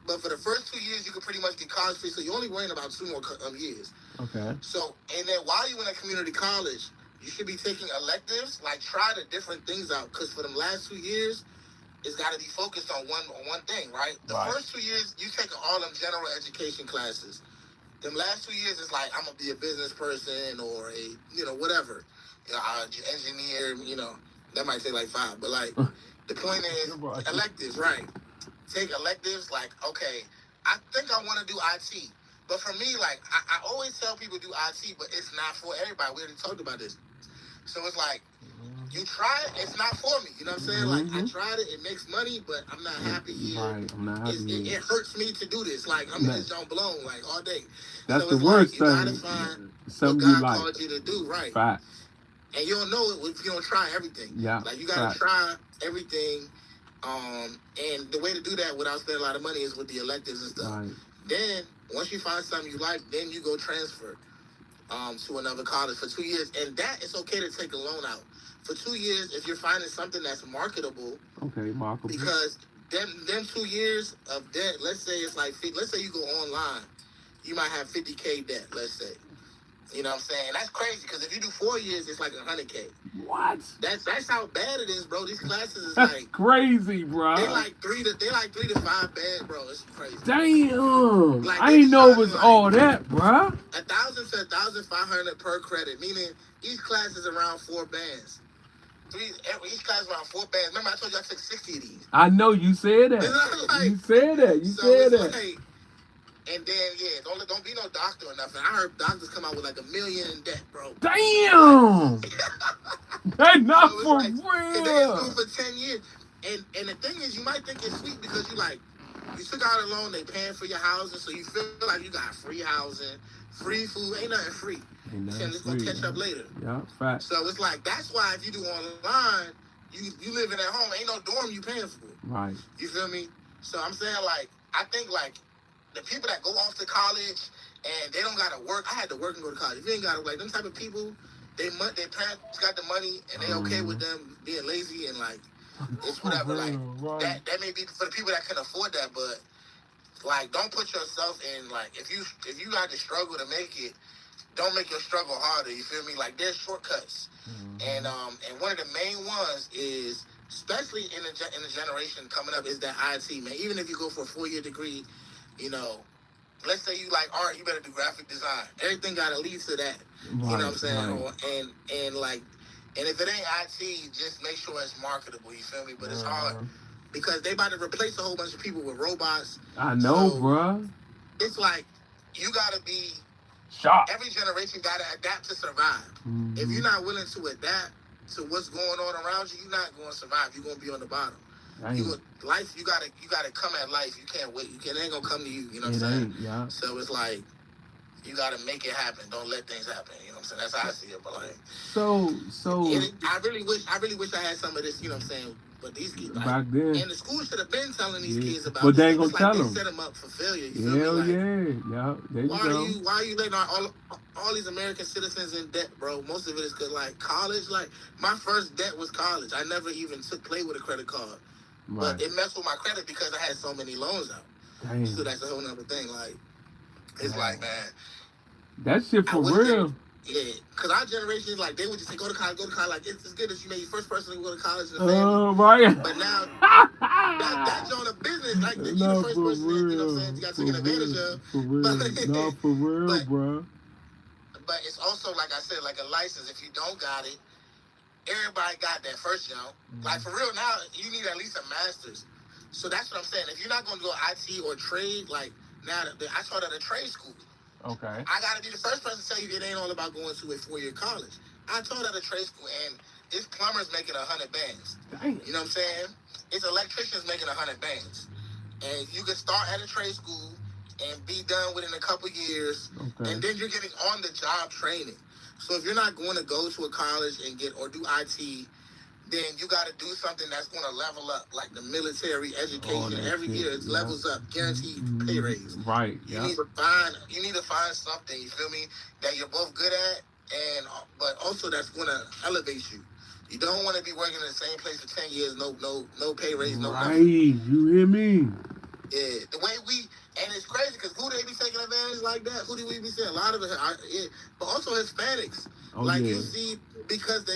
But for the first 2 years, you can pretty much get college free. So you're only worrying about 2 more years. Okay. So, and then while you're in a community college, you should be taking electives. Like, try the different things out. Because for them last 2 years, it's got to be focused on one thing, right? The first 2 years, you taking all them general education classes. Them last 2 years is like, I'm going to be a business person or a, whatever. Engineer, that might take like 5. But, like, the point is, electives, right? Take electives, like, okay, I think I want to do IT. But for me, like, I always tell people do IT, but it's not for everybody. We already talked about this. So it's like, you try it, it's not for me. You know what I'm saying? Like, I tried it, it makes money, but I'm not happy here. Right, I'm not happy it hurts me to do this. Like, I'm in this zone blown, like, all day. That's so the worst thing. You gotta find something what you God like. called you to do, right? Fact. And you don't know it if you don't try everything. Yeah. Like, you gotta try everything. And the way to do that without spending a lot of money is with the electives and stuff. Right. Then, once you find something you like, then you go transfer to another college for 2 years. And that it's okay to take a loan out. For 2 years, if you're finding something that's marketable. Okay, marketable. Because them 2 years of debt, let's say it's like, let's say you go online, you might have $50K debt, let's say. You know what I'm saying? That's crazy, because if you do 4 years, it's like $100K. What? That's how bad it is, bro. These classes is like crazy, bro. They like 3 to 5 bad, bro. It's crazy. Damn. Like, I didn't know it was like all that, bro. 1,000 to 1,500 per credit, meaning each class is around 4 bands. Each class is around 4 bands. Remember, I told you I took 60 of these. I know you said that. Like, you said that. You said that. Like, and then, don't be no doctor or nothing. I heard doctors come out with like $1 million in debt, bro. Damn! That's not so for like, real. They in school for 10 years. And the thing is, you might think it's sweet because you took out a loan, they paying for your housing, so you feel like you got free housing, free food. Ain't nothing free. It's going to catch up later. Yeah, fact. So it's like, that's why if you do online, you living at home, ain't no dorm you paying for. Right. You feel me? So I'm saying, like, I think, like, the people that go off to college and they don't got to work, I had to work and go to college. If you ain't got to, like, them type of people, their parents got the money and they okay with them being lazy and like it's whatever. Like that may be for the people that can afford that, but like don't put yourself in like if you got to struggle to make it, don't make your struggle harder. You feel me? Like there's shortcuts, and one of the main ones is especially in the generation coming up is that IT, man. Even if you go for a 4-year degree, you know. Let's say you like art, you better do graphic design. Everything gotta lead to that. You know what I'm saying? Right. And if it ain't IT, just make sure it's marketable. You feel me? But it's hard because they about to replace a whole bunch of people with robots. I know, so, bruh. It's like you gotta be sharp. Every generation gotta adapt to survive. If you're not willing to adapt to what's going on around you, you're not going to survive. You're gonna be on the bottom. You gotta come at life. You can't wait. It ain't gonna come to you. You know what I'm saying? Yeah. So it's like you gotta make it happen. Don't let things happen. You know what I'm saying? That's how I see it. But like, I really wish I had some of this. You know what I'm saying? But these kids, like, back then, and the school should have been telling these kids about. But they ain't gonna tell them. They set them up for failure. Hell yeah. There you go. Why are you letting all these American citizens in debt, bro? Most of it is because like college. Like my first debt was college. I never even play with a credit card. Right. But it messed with my credit because I had so many loans out. Dang. So that's a whole nother thing. Like, it's like, man. That shit for real. Because our generation is like, they would just say, go to college. Like, it's good that you made your first person to go to college in the family. Right. But now, that's on a business. Like, you're the first person that, you know what I'm saying, you got taken advantage of. For real. For real, bro. But it's also, like I said, like a license. If you don't got it, everybody got that first, you know. Like, for real, now, you need at least a master's. So that's what I'm saying. If you're not going to go IT or trade, like, now, I taught at a trade school. Okay. I got to be the first person to tell you it ain't all about going to a 4-year college. I taught at a trade school, and it's plumbers making 100 bands. Dang. You know what I'm saying? It's electricians making 100 bands. And you can start at a trade school and be done within a couple years, and then you're getting on-the-job training. So if you're not going to go to a college and or do IT, then you got to do something that's going to level up, like the military education. Every year it levels up, guaranteed pay raise. Right. You need to find something. You feel me? That you're both good at, but also that's going to elevate you. You don't want to be working in the same place for 10 years, no pay raise, no nothing. You hear me? Yeah, the way and it's crazy because who they be taking advantage like that? Who do we be saying? A lot of it, but also Hispanics. You see, because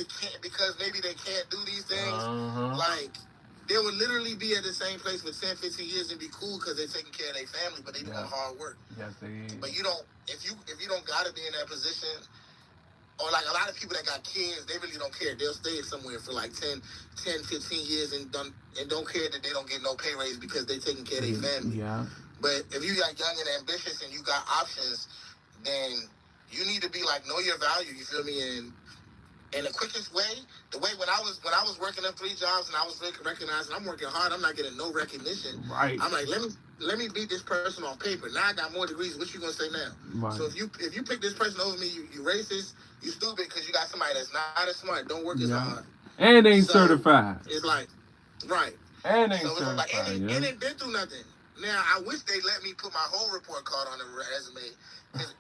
maybe they can't do these things. Like they would literally be at the same place for 10, 15 years and be cool because they're taking care of their family, but they doing hard work. Yes, they is. But you don't. If you don't gotta be in that position, or like a lot of people that got kids, they really don't care. They'll stay somewhere for like 10, 15 years and don't care that they don't get no pay raise because they taking care of their family. Yeah. But if you got young and ambitious and you got options, then you need to be like, know your value, you feel me? And the quickest way, when I was working them 3 jobs and I was recognized and I'm working hard, I'm not getting no recognition. Right. I'm like, let me beat this person on paper. Now I got more degrees. What you gonna say now? Right. So if you pick this person over me, you racist, you stupid because you got somebody that's not as smart, don't work as hard. And ain't certified. It's like, right. And ain't certified. Like, and ain't been through nothing. Now, I wish they let me put my whole report card on the resume. Because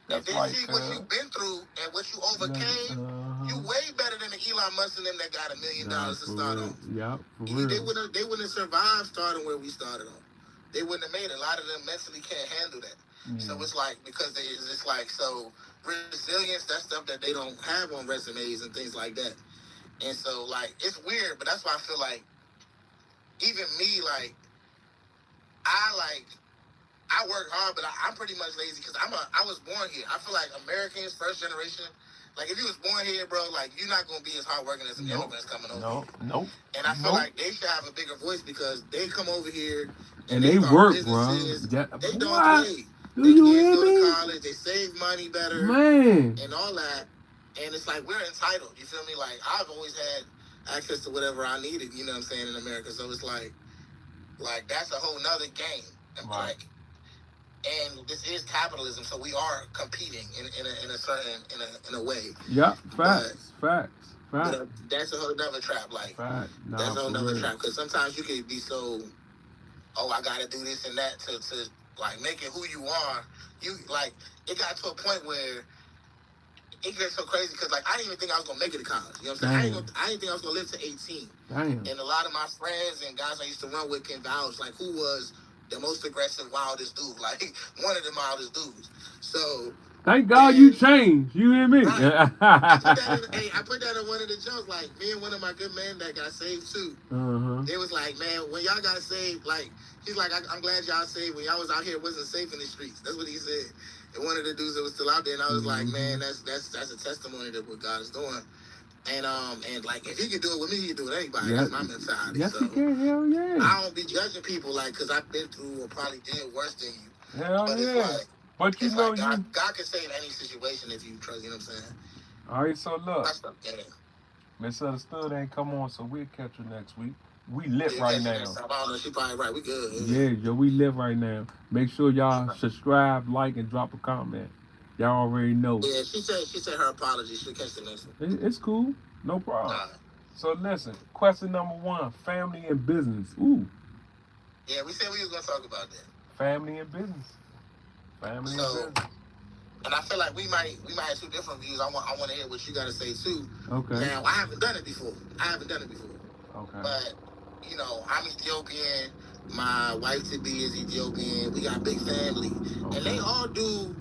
if they see what you've been through and what you overcame, you way better than the Elon Musk and them that got $1 million to start on. Yeah, They wouldn't have survived starting where we started on. They wouldn't have made it. A lot of them mentally can't handle that. So it's like, because it's like, so resilience, that's stuff that they don't have on resumes and things like that. And so, like, it's weird, but that's why I feel like, even me, like, I work hard, but I'm pretty much lazy because I was born here. I feel like Americans, first generation, like if you was born here, bro, like you're not gonna be as hardworking as immigrants coming over here. Nope. And I feel like they should have a bigger voice because they come over here and they work, bro. They don't play. Do you hear go me? to college, they save money better, man, and all that. And it's like we're entitled. You feel me? Like I've always had access to whatever I needed. You know what I'm saying, in America. So it's like that's a whole nother game. And right. And this is capitalism, so we are competing in a way. Yeah, facts. That's a whole nother trap. Like that's a whole nother trap because sometimes you can be so, I gotta do this and that to like make it who you are. You like it got to a point where it gets so crazy because, like, I didn't even think I was gonna make it to college. You know what I'm saying? I didn't think I was gonna live to 18. Damn. And a lot of my friends and guys I used to run with can vouch, like, who was the most aggressive, wildest dude, like one of the wildest dudes. So thank God you changed. You hear me? Right. I put that in one of the jokes. Like, me and one of my good men that got saved too. They was like, man, when y'all got saved, like, he's like, I'm glad y'all saved. When y'all was out here, it wasn't safe in the streets. That's what he said. And one of the dudes that was still out there, and I was like, man, that's a testimony to what God is doing. And like, if he can do it with me, he can do it with anybody. That's my mentality. Yes, so he can. Hell yeah. I don't be judging people, like, because I've been through or probably did worse than you. Hell but yeah. It's like, but you know, like God can save any situation if you trust. You know what I'm saying? All right, so look, Yeah. Misunderstood ain't come on, so we'll catch you next week. We lit right now. I don't know. She probably right. We good. Yeah, yo, we lit right now. Make sure y'all subscribe, like, and drop a comment. Y'all already know. Yeah, she said her apology. She'll catch the next one. It's cool. No problem. So listen, question number 1, family and business. Ooh. Yeah, we said we was gonna talk about that. Family and business. Family and business. And I feel like we might have 2 different views. I want to hear what you got to say too. Okay. Now, I haven't done it before. Okay. But you know, I'm Ethiopian. My wife to be is Ethiopian. We got a big family, and they all do.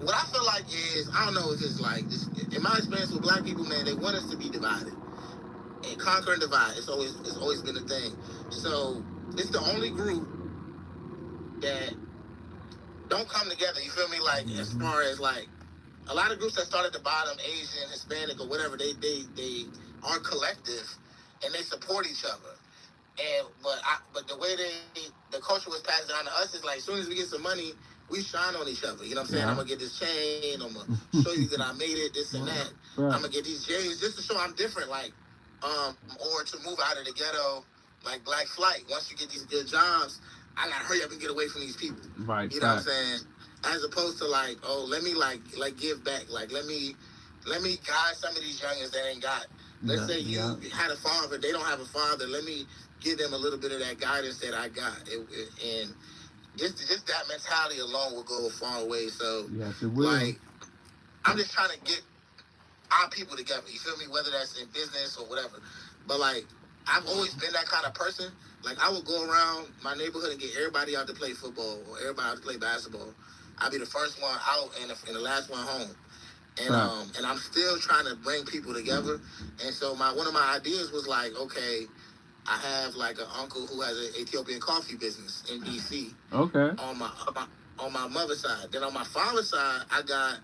What I feel like is, I don't know if it's like this. In my experience with black people, man, they want us to be divided and conquer and divide. It's always been a thing. So it's the only group that don't come together. You feel me? Like as far as like a lot of groups that start at the bottom, Asian, Hispanic, or whatever, they are collective and they support each other. And but the way the culture was passed down to us is like, as soon as we get some money, we shine on each other. You know what I'm saying? Yeah. I'm gonna get this chain. I'm gonna show you that I made it. This and that. Right. I'm gonna get these J's just to show I'm different. Like, or to move out of the ghetto, like Black Flight. Once you get these good jobs, I gotta hurry up and get away from these people. Right. You know what I'm saying? As opposed to like, oh, let me like give back. Like let me guide some of these youngins that ain't got. Let's say you had a father, they don't have a father. Let me give them a little bit of that guidance that I got. And just that mentality alone will go a far way. So yes, it will. Like, I'm just trying to get our people together. You feel me? Whether that's in business or whatever. But like, I've always been that kind of person. Like, I would go around my neighborhood and get everybody out to play football or everybody out to play basketball. I'd be the first one out and the last one home. And I'm still trying to bring people together. And so one of my ideas was like, okay, I have like an uncle who has an Ethiopian coffee business in DC. Okay. On my mother's side. Then on my father's side, I got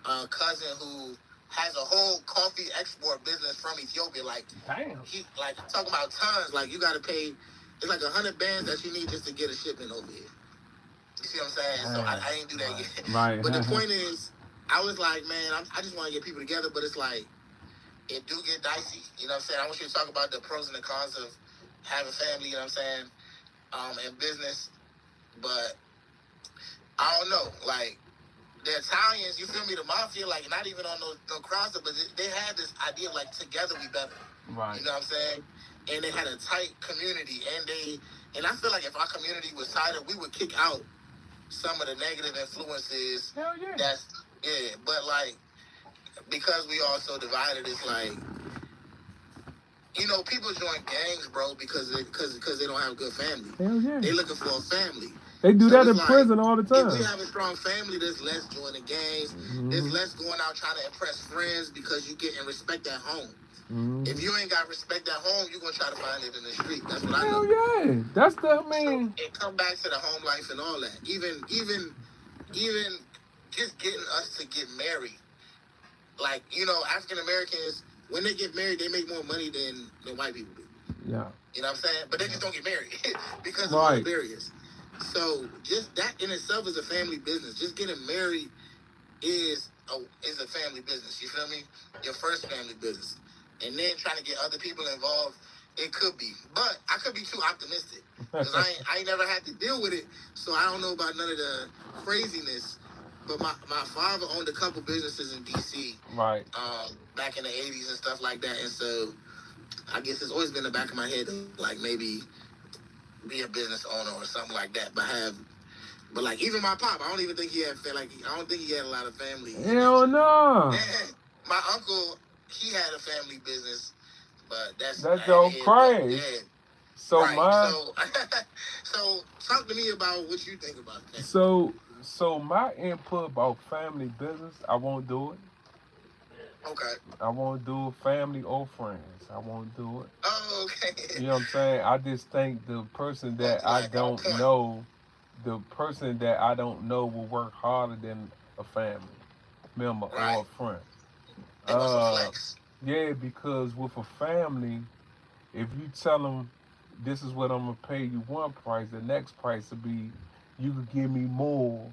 a cousin who has a whole coffee export business from Ethiopia. Like, damn. He like I'm talking about tons. Like, you got to pay. It's like 100 bands that you need just to get a shipment over here. You see what I'm saying? So I ain't do that yet. Right. But the point is, I was like, man, I just want to get people together, but it's like, it do get dicey. You know what I'm saying? I want you to talk about the pros and the cons of having family, you know what I'm saying, and business. But I don't know. Like, the Italians, you feel me, the mafia, like, not even on no crosser, but they had this idea of, like, together we better. Right. You know what I'm saying? And they had a tight community, and I feel like if our community was tighter, we would kick out some of the negative influences. Hell yeah. But like, because we all so divided, it's like, you know, people join gangs, bro, because they don't have a good family. Hell yeah. They looking for a family. They do that in prison all the time. If we have a strong family, there's less joining gangs. There's less going out trying to impress friends because you getting respect at home. If you ain't got respect at home, you're going to try to find it in the street. That's what I know. Hell yeah. That's the, man. So it come back to the home life and all that. Even just getting us to get married. Like, you know, African Americans, when they get married, they make more money than white people do. Yeah. You know what I'm saying? But they just don't get married because of all the barriers. So just that in itself is a family business. Just getting married is a family business. You feel me? Your first family business. And then trying to get other people involved, it could be. But I could be too optimistic because I ain't never had to deal with it. So I don't know about none of the craziness. But my father owned a couple businesses in D.C. Right. Back in the 80s and stuff like that. And so I guess it's always been in the back of my head, like maybe be a business owner or something like that. But have But like even my pop, I don't even think he had I don't think he had a lot of family. Hell no. My uncle, he had a family business, but that's your crazy. Yeah. So right. So talk to me about what you think about that. So my input about family business, I won't do it. Okay. I won't do it, family or friends. I won't do it. Oh, okay. You know what I'm saying? I just think the person that I don't know, will work harder than a family member or a friend. They want some flex. Yeah, because with a family, if you tell them this is what I'm gonna pay you one price, the next price will be you could give me more.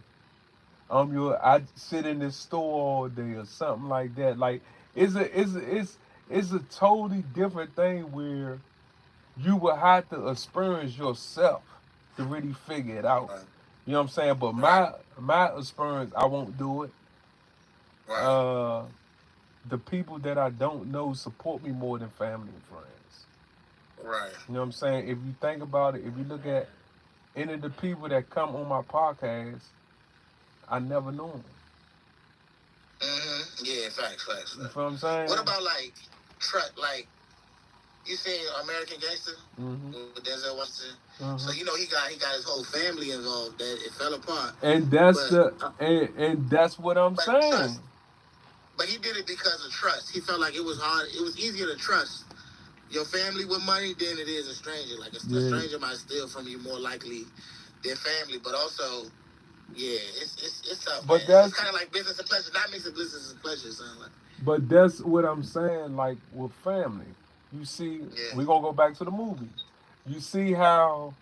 I sit in this store all day or something like that. Like it's a totally different thing where you will have to experience yourself to really figure it out. Right. You know what I'm saying? But my experience, I won't do it. Right. The people that I don't know support me more than family and friends. Right. You know what I'm saying? If you think about it, if you look at any of the people that come on my podcast, I never knew them. Yeah, facts. You feel what I'm saying? What about like you seen American Gangster with Denzel Washington? So you know he got his whole family involved. That it fell apart. And that's what I'm saying. But he did it because of trust. He felt like it was hard. It was easier to trust your family with money than it is a stranger. Like a stranger might steal from you more likely than family. But also, yeah, it's tough. But it's kind of like business and pleasure. Not mixing business and pleasure. Sound like. But that's what I'm saying. Like with family, you see, we're gonna go back to the movie. You see how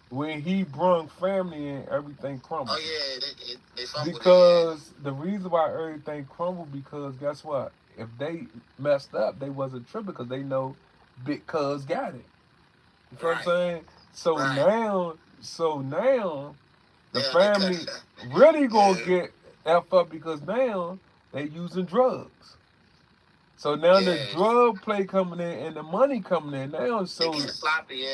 when he brung family in, everything crumbled. Oh yeah, they fumbled. Because the reason why everything crumbled, because guess what? If they messed up, they wasn't tripping because they know Big Cuz got it. You feel what I'm saying? So now the family really gonna get F up because now they using drugs. So now the drug play coming in and the money coming in now. So sloppy,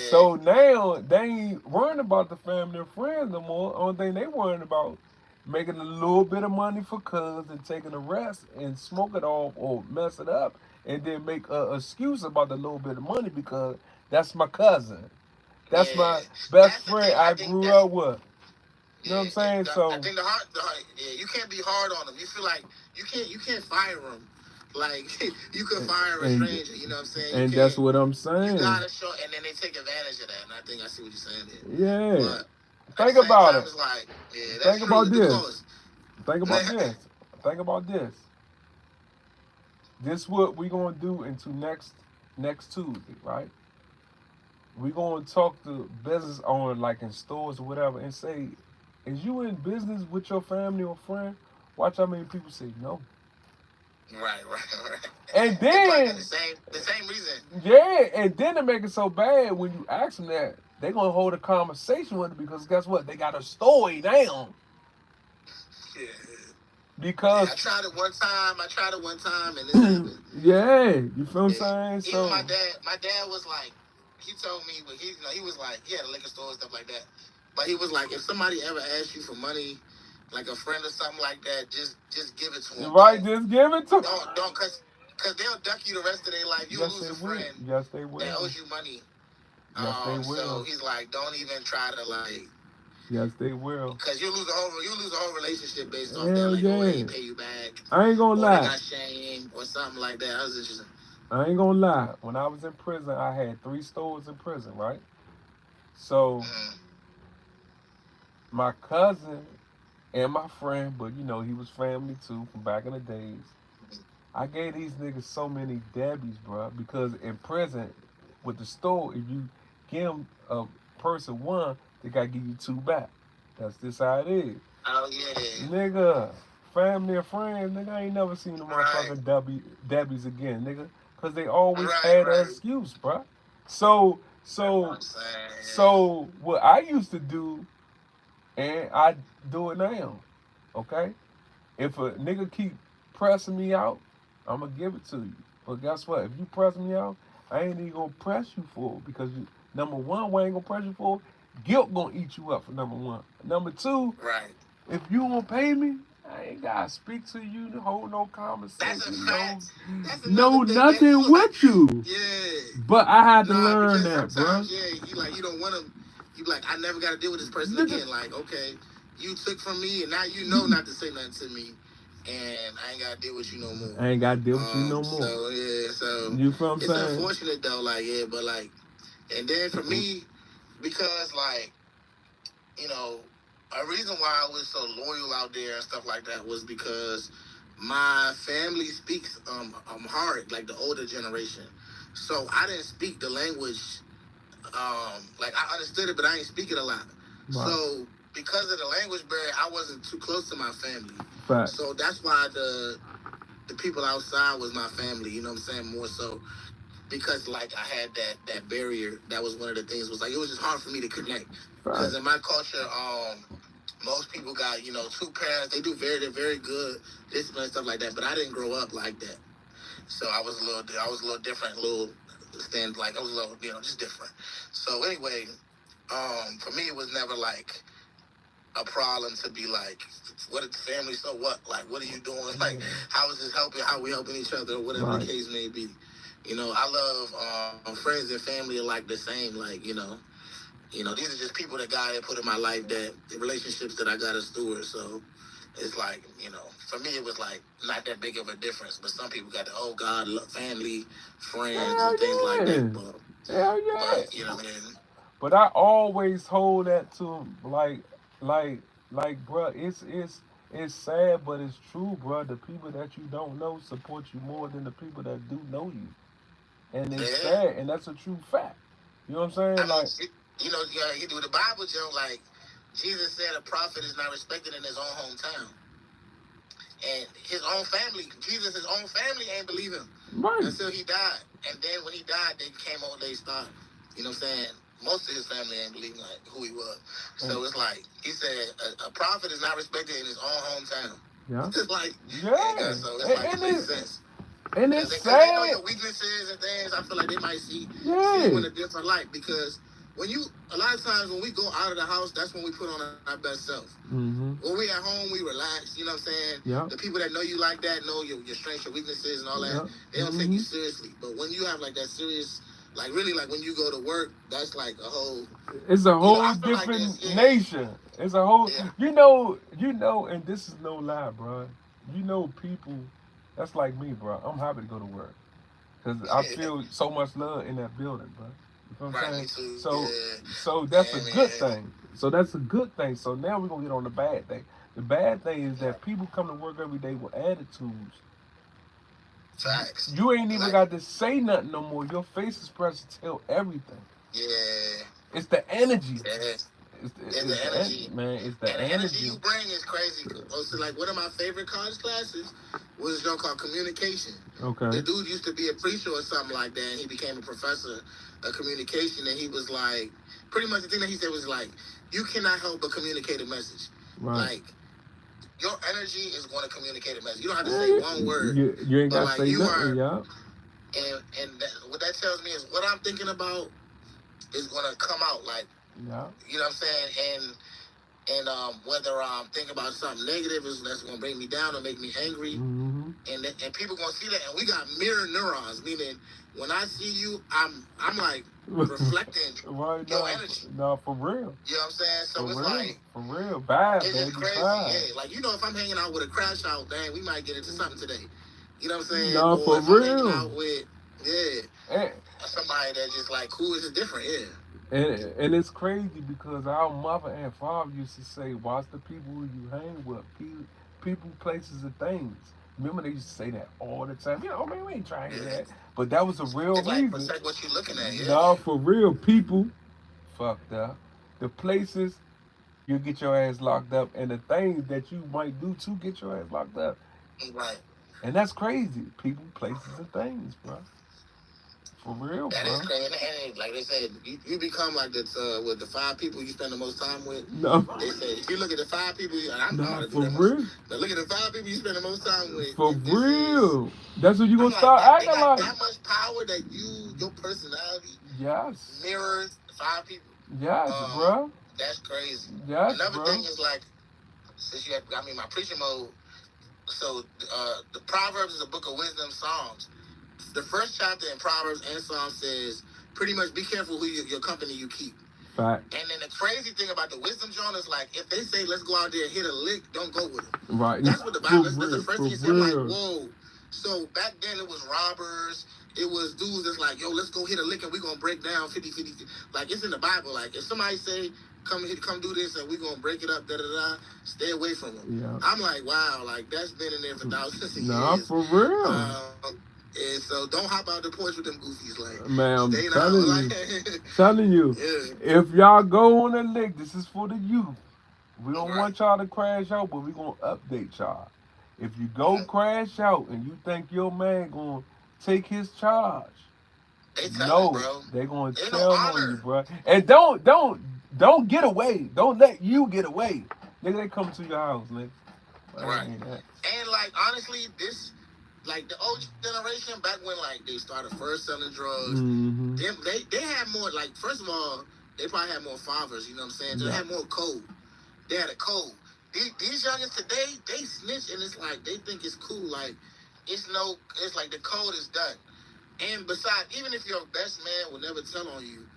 So now they ain't worrying about the family and friends no more. Only thing they worrying about making a little bit of money for cuz and taking a rest and smoke it off or mess it up and then make a excuse about the little bit of money because that's my cousin. That's my best friend I grew up with. You know what I'm saying? So I think you can't be hard on them. You feel like you can't fire them. Like you can fire a stranger. You know what I'm saying? And that's what I'm saying. You gotta show, and then they take advantage of that. And I think I see what you're saying there. Yeah. But think about it. It's like, think about this. Think about this. Think about this. This what we gonna do into next Tuesday, right? We gonna talk to business owners like in stores or whatever and say, is you in business with your family or friend? Watch how many people say no. Right. And then the same reason. Yeah, and then they make it so bad when you ask them that they gonna hold a conversation with it because guess what? They got a story now. Yeah. Because I tried it one time and this happened. Yeah, you feel what I'm saying? So even my dad was like, he told me, but he was like, he had a liquor store and stuff like that. But he was like, if somebody ever asks you for money, like a friend or something like that, just give it to them. Right, just give it to them. Don't, cause they'll duck you the rest of their life. You lose a friend. Yes, they will. That owes you money. Yes, they will. So he's like, don't even try to like. Yes, they will. Because you lose a whole relationship based off that. Like, oh, they ain't pay you back. I ain't gonna lie. They got shame or something like that. That was interesting. I ain't gonna lie. When I was in prison, I had 3 stores in prison, right? So my cousin and my friend, but you know he was family too from back in the days. I gave these niggas so many Debbie's, bro, because in prison with the store, if you give them a person 1, they gotta give you 2 back. That's just how it is. Oh yeah. Nigga, family or friends, nigga, I ain't never seen the motherfucking Debbie's again, nigga, because they always had an excuse, bro. So what I used to do, and I do it now, okay? If a nigga keep pressing me out, I'm gonna give it to you. But guess what? If you press me out, I ain't even gonna press you for it because number one, what I ain't gonna press you for Guilt gonna eat you up for number one. Number two, Right. if you don't pay me, I ain't gotta speak to you to hold no That's a conversation, fact. That's no another thing. That's nothing like, with you. yeah. But I had to Nah, learn because that, bro. sometimes, yeah, you like you don't want to. You like I never got to deal with this person again. Like, okay, you took from me, and now you know not to say nothing to me, and I ain't got to deal with you no more. I ain't gotta deal with you no more. So yeah, so You feel what I'm it's saying? unfortunate though. Like yeah, but like, and then for me, because like, you know, a reason why I was so loyal out there and stuff like that was because my family speaks hard, like the older generation. So I didn't speak the language. Like I understood it, but I ain't speak it a lot. Wow. So because of the language barrier, I wasn't too close to my family. Fact. So that's why the people outside was my family. You know what I'm saying? More so because like I had that barrier. That was one of the things. Was like it was just hard for me to connect. Because in my culture, most people got two parents. They're very good discipline and stuff like that. But I didn't grow up like that. So I was a little different, like I was a little, just different. So anyway, for me it was never like a problem to be like, what is the family? So what? Like, what are you doing? Like, how is this helping? How are we helping each other? Or whatever the case may be. I love friends and family are like the same. Like, these are just people that God had put in my life, that the relationships that I got to steward. So it's like, for me, it was like not that big of a difference. But some people got the, God, family, friends, and things like that. But, Hell yeah. But, you know what I mean? But I always hold that to like, bro, it's sad, but it's true, bro. The people that you don't know support you more than the people that do know you, and it's sad, and that's a true fact. You know what I'm saying? Like, you do the Bible joke. Like Jesus said, a prophet is not respected in his own hometown, and his own family, Jesus' own family ain't believe him until he died. And then when he died, they came on. They started, you know what I'm saying? Most of his family ain't believing like who he was. So it's like he said, a prophet is not respected in his own hometown. Yeah. It's like so it's like it makes sense. And it's sad. They know your weaknesses and things. I feel like they might see you in a different light, because a lot of times when we go out of the house, that's when we put on our best self. Mm-hmm. When we at home, we relax. You know what I'm saying? Yep. The people that know you like that know your strengths, your weaknesses, and all that. Yep. They don't take you seriously. But when you have like that serious, like really, like when you go to work, that's like a whole. It's a whole different nation. It's a whole. You know, and this is no lie, bro. People. That's like me, bro. I'm happy to go to work because I feel so much love in that building, bro. You know what I'm saying? So that's a good thing. So that's a good thing. So now we're gonna get on the bad thing. The bad thing is that people come to work every day with attitudes. Facts. You ain't even got to say nothing no more. Your face expression tell everything. Yeah. It's the energy. Yeah. It's the energy, man. It's the energy you bring is crazy. So, like, one of my favorite college classes was a show called Communication. Okay. The dude used to be a preacher or something like that, and he became a professor of communication. And he was like, pretty much the thing that he said was like, you cannot help but communicate a message. Right. Like, your energy is going to communicate a message. You don't have to say one word. You ain't got to say nothing, yeah. And what that tells me is what I'm thinking about is going to come out. Like, yeah. You know what I'm saying? And whether I'm thinking about something negative that's going to bring me down or make me angry, and people going to see that. And we got mirror neurons, meaning when I see you, I'm like reflecting your energy. No, for real. You know what I'm saying? So it's like for real, bad. It's just crazy. Yeah, like if I'm hanging out with a crash out, dang, we might get into something today. You know what I'm saying? No, for if real. I'm hanging out with somebody that just like cool is different. Yeah. And it's crazy because our mother and father used to say, watch the people who you hang with, people, places, and things. Remember they used to say that all the time. Man, we ain't trying to do that. But that was a real reason. Protect what you're looking at, yeah. No, for real, people fucked up. The places you get your ass locked up, and the things that you might do to get your ass locked up. Right. And that's crazy. People, places, and things, bro. For real, that is crazy. And like they said, you become like this with the 5 people you spend the most time with. No. They say if you look at the 5 people, I'm not for real. But look at the 5 people you spend the most time with. For real. That's what you gonna start acting like. That much power that your personality Yes. mirrors, 5 people. Yes, bro. That's crazy. Yes, Another bro. thing is like, since you have got me in my preaching mode, so the Proverbs is a book of wisdom, Psalms. The first chapter in Proverbs and Psalms says pretty much be careful who your company you keep. Fact. And then the crazy thing about the wisdom genre is like, if they say let's go out there and hit a lick, don't go with them. Right. That's what the Bible. That's the first thing it said. I'm like, whoa. So back then it was robbers. It was dudes that's like, yo, let's go hit a lick and we're gonna break down 50-50. Like it's in the Bible. Like if somebody say come do this and we're gonna break it up, stay away from them. Yeah. I'm like, wow, like that's been in there for thousands of years. Nah, for real. And so don't hop out the porch with them goofies, like man. I'm stay telling down, you, like, telling you. Yeah. If y'all go on a lick, this is for the youth. We don't Right. want y'all to crash out, but we gonna update y'all. If you go crash out and you think your man gonna take his charge, they tell you, bro. They gonna They tell no on you, bro. And don't get away. Don't let you get away. Nigga, they come to your house, nigga. Right. And like honestly, this like the old generation back when like they started first selling drugs, they had more like first of all, they probably had more fathers, you know what I'm saying? They had more code. They had a code. These youngins today, they snitch and it's like they think it's cool. Like it's like the code is done. And besides, even if your best man will never tell on you,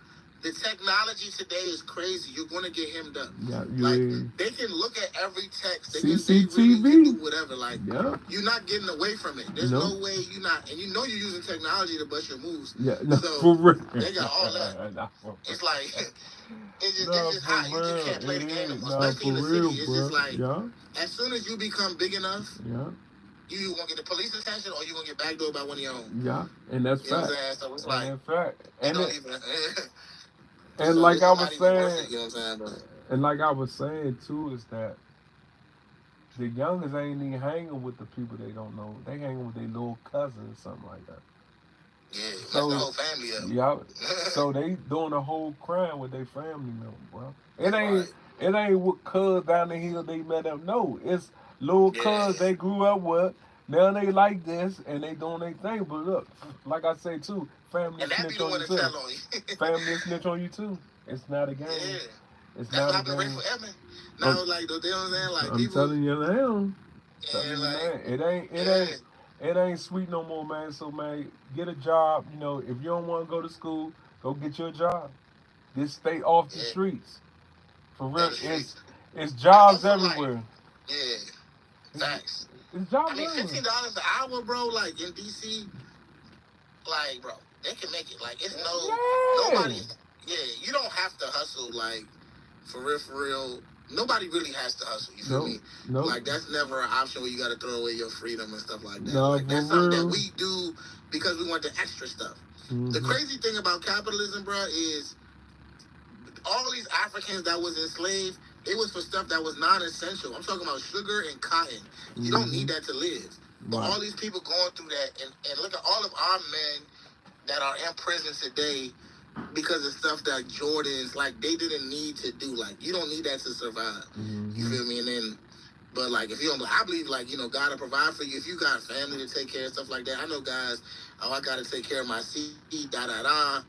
the technology today is crazy. You're going to get hemmed up. Yeah, like, they can look at every text. They CCTV. Can do whatever. Like, you're not getting away from it. There's no way you're not. And you know you're using technology to bust your moves. Yeah, no, so for real. They got all that. It's like, it's just hot. You can't play the game, especially in the city. It's just like, as soon as you become big enough, you gonna get the police attention or you gonna get backdoored by one of your own. Yeah, and that's you know fact. What I'm so it's like, and fact. And and so like I was saying, it, you know what I'm saying? And like I was saying too, is that the youngest ain't even hanging with the people they don't know. They hanging with their little cousins, something like that. Yeah, so, that's the whole family up. Yeah. So they doing a whole crime with their family member, bro. It ain't what cuz down the hill they met them. No, it's little cuz they grew up with. Now they like this and they doing their thing. But look, like I say too, family snitch on you too. Family snitch on you too. It's not a game. Yeah. It's That's not what a happened game. to Ray Forever. Now, like, you know what I'm saying? Like, I'm people, telling you now. Yeah, It ain't sweet no more, man. So man, get a job. You know, if you don't want to go to school, go get your job. Just stay off the streets. For real, it's jobs everywhere. Like, facts. It's jobs everywhere. everywhere. $15 an hour, bro. Like in DC, like, bro, they can make it. Like, it's nobody. Yeah, you don't have to hustle. Like, for real. Nobody really has to hustle. You feel me? No. Like that's never an option where you got to throw away your freedom and stuff like that. No, like that's something that we do because we want the extra stuff. The crazy thing about capitalism, bro, is all these Africans that was enslaved, it was for stuff that was non-essential. I'm talking about sugar and cotton. You don't need that to live. But all these people going through that, and look at all of our men that are in prison today because of stuff that Jordans, like, they didn't need to do. Like, you don't need that to survive. You feel me? And then, but, like, if you don't, I believe, like, you know, God will provide for you. If you got family to take care of, stuff like that. I know guys, I got to take care of my seed, da-da-da.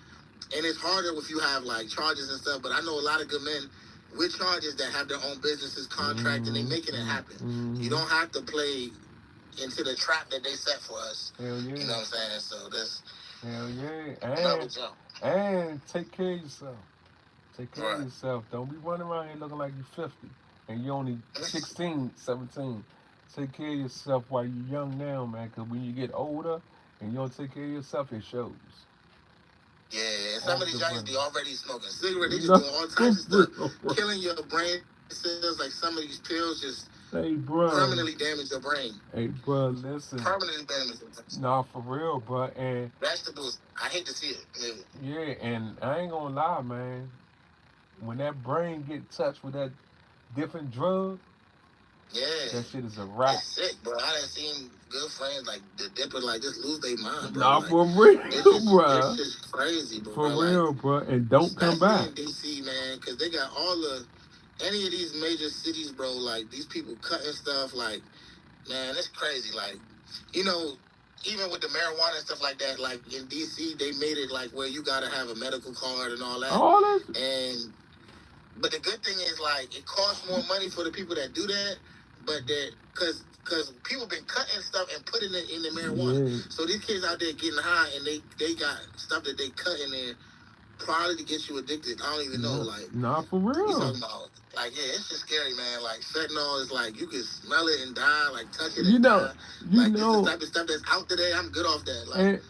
And it's harder if you have, like, charges and stuff. But I know a lot of good men with charges that have their own businesses, contract, and they making it happen. You don't have to play into the trap that they set for us. Hell yeah. You know what I'm saying? So that's... Hell yeah. And take care of yourself. Take care of yourself. Don't be running around here looking like you're 50 and you're only 16, 17. Take care of yourself while you're young now, man, because when you get older and you don't take care of yourself, it shows. Yeah, and some of these youngsters be already smoking cigarettes. They just doing all types of stuff. Killing your brain cells. Like some of these pills just permanently damage your brain. Hey, bro, listen. Permanently damage your brain. Nah, for real, bro. And vegetables, I hate to see it. Yeah, and I ain't gonna lie, man. When that brain get touched with that different drug, that shit is a wrap. It's sick, bro. I done seen good friends like the dipper, like just lose their mind, bro. Nah, like, for real, bro. It's just crazy, bro. For real, bro. And don't come back. In DC, man, because they got any of these major cities, bro. Like these people cutting stuff, like, man, it's crazy. Like, you know, even with the marijuana and stuff like that, like in DC, they made it like where you gotta have a medical card and all that. All that. And but the good thing is like it costs more money for the people that do that, but that because people been cutting stuff and putting it in the marijuana. Yeah. So these kids out there getting high and they got stuff that they cut in there probably to get you addicted. I don't even know. Like, nah, for we real. talking about like, yeah, it's just scary, man. Like fentanyl is like you can smell it and die, like touch it and die. Like this is the type of stuff that's out today. I'm good off that. Like,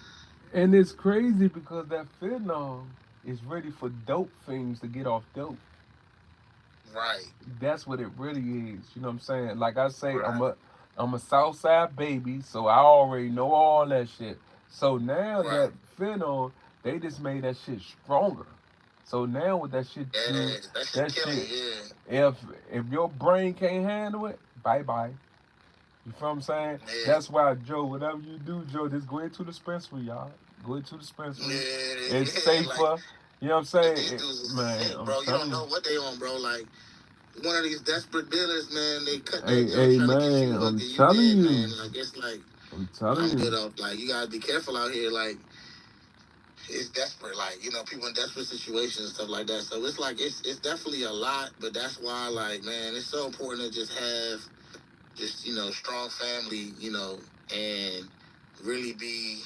and it's crazy because that fentanyl is ready for dope fiends to get off dope. Right. That's what it really is. You know what I'm saying? Like I say, right. I'm a Southside baby, so I already know all that shit. So now that fentanyl, they just made that shit stronger. So now with that shit, that shit, if your brain can't handle it, bye bye. You feel what I'm saying? Yeah. That's why, Joe, whatever you do, Joe, just go into the dispensary, y'all. Go into the dispensary. Yeah, it's safer. Like, you know what I'm saying? Man, sick, bro. You don't know what they on, bro. Like, one of these desperate dealers, man, they cut that trying to get you. I'm telling you. Man. Like, it's like, I'm good off. Like, you gotta be careful out here. Like, it's desperate. Like, you know, people in desperate situations and stuff like that. So it's like, it's definitely a lot. But that's why, like, man, it's so important to just have you know, strong family, you know, and really be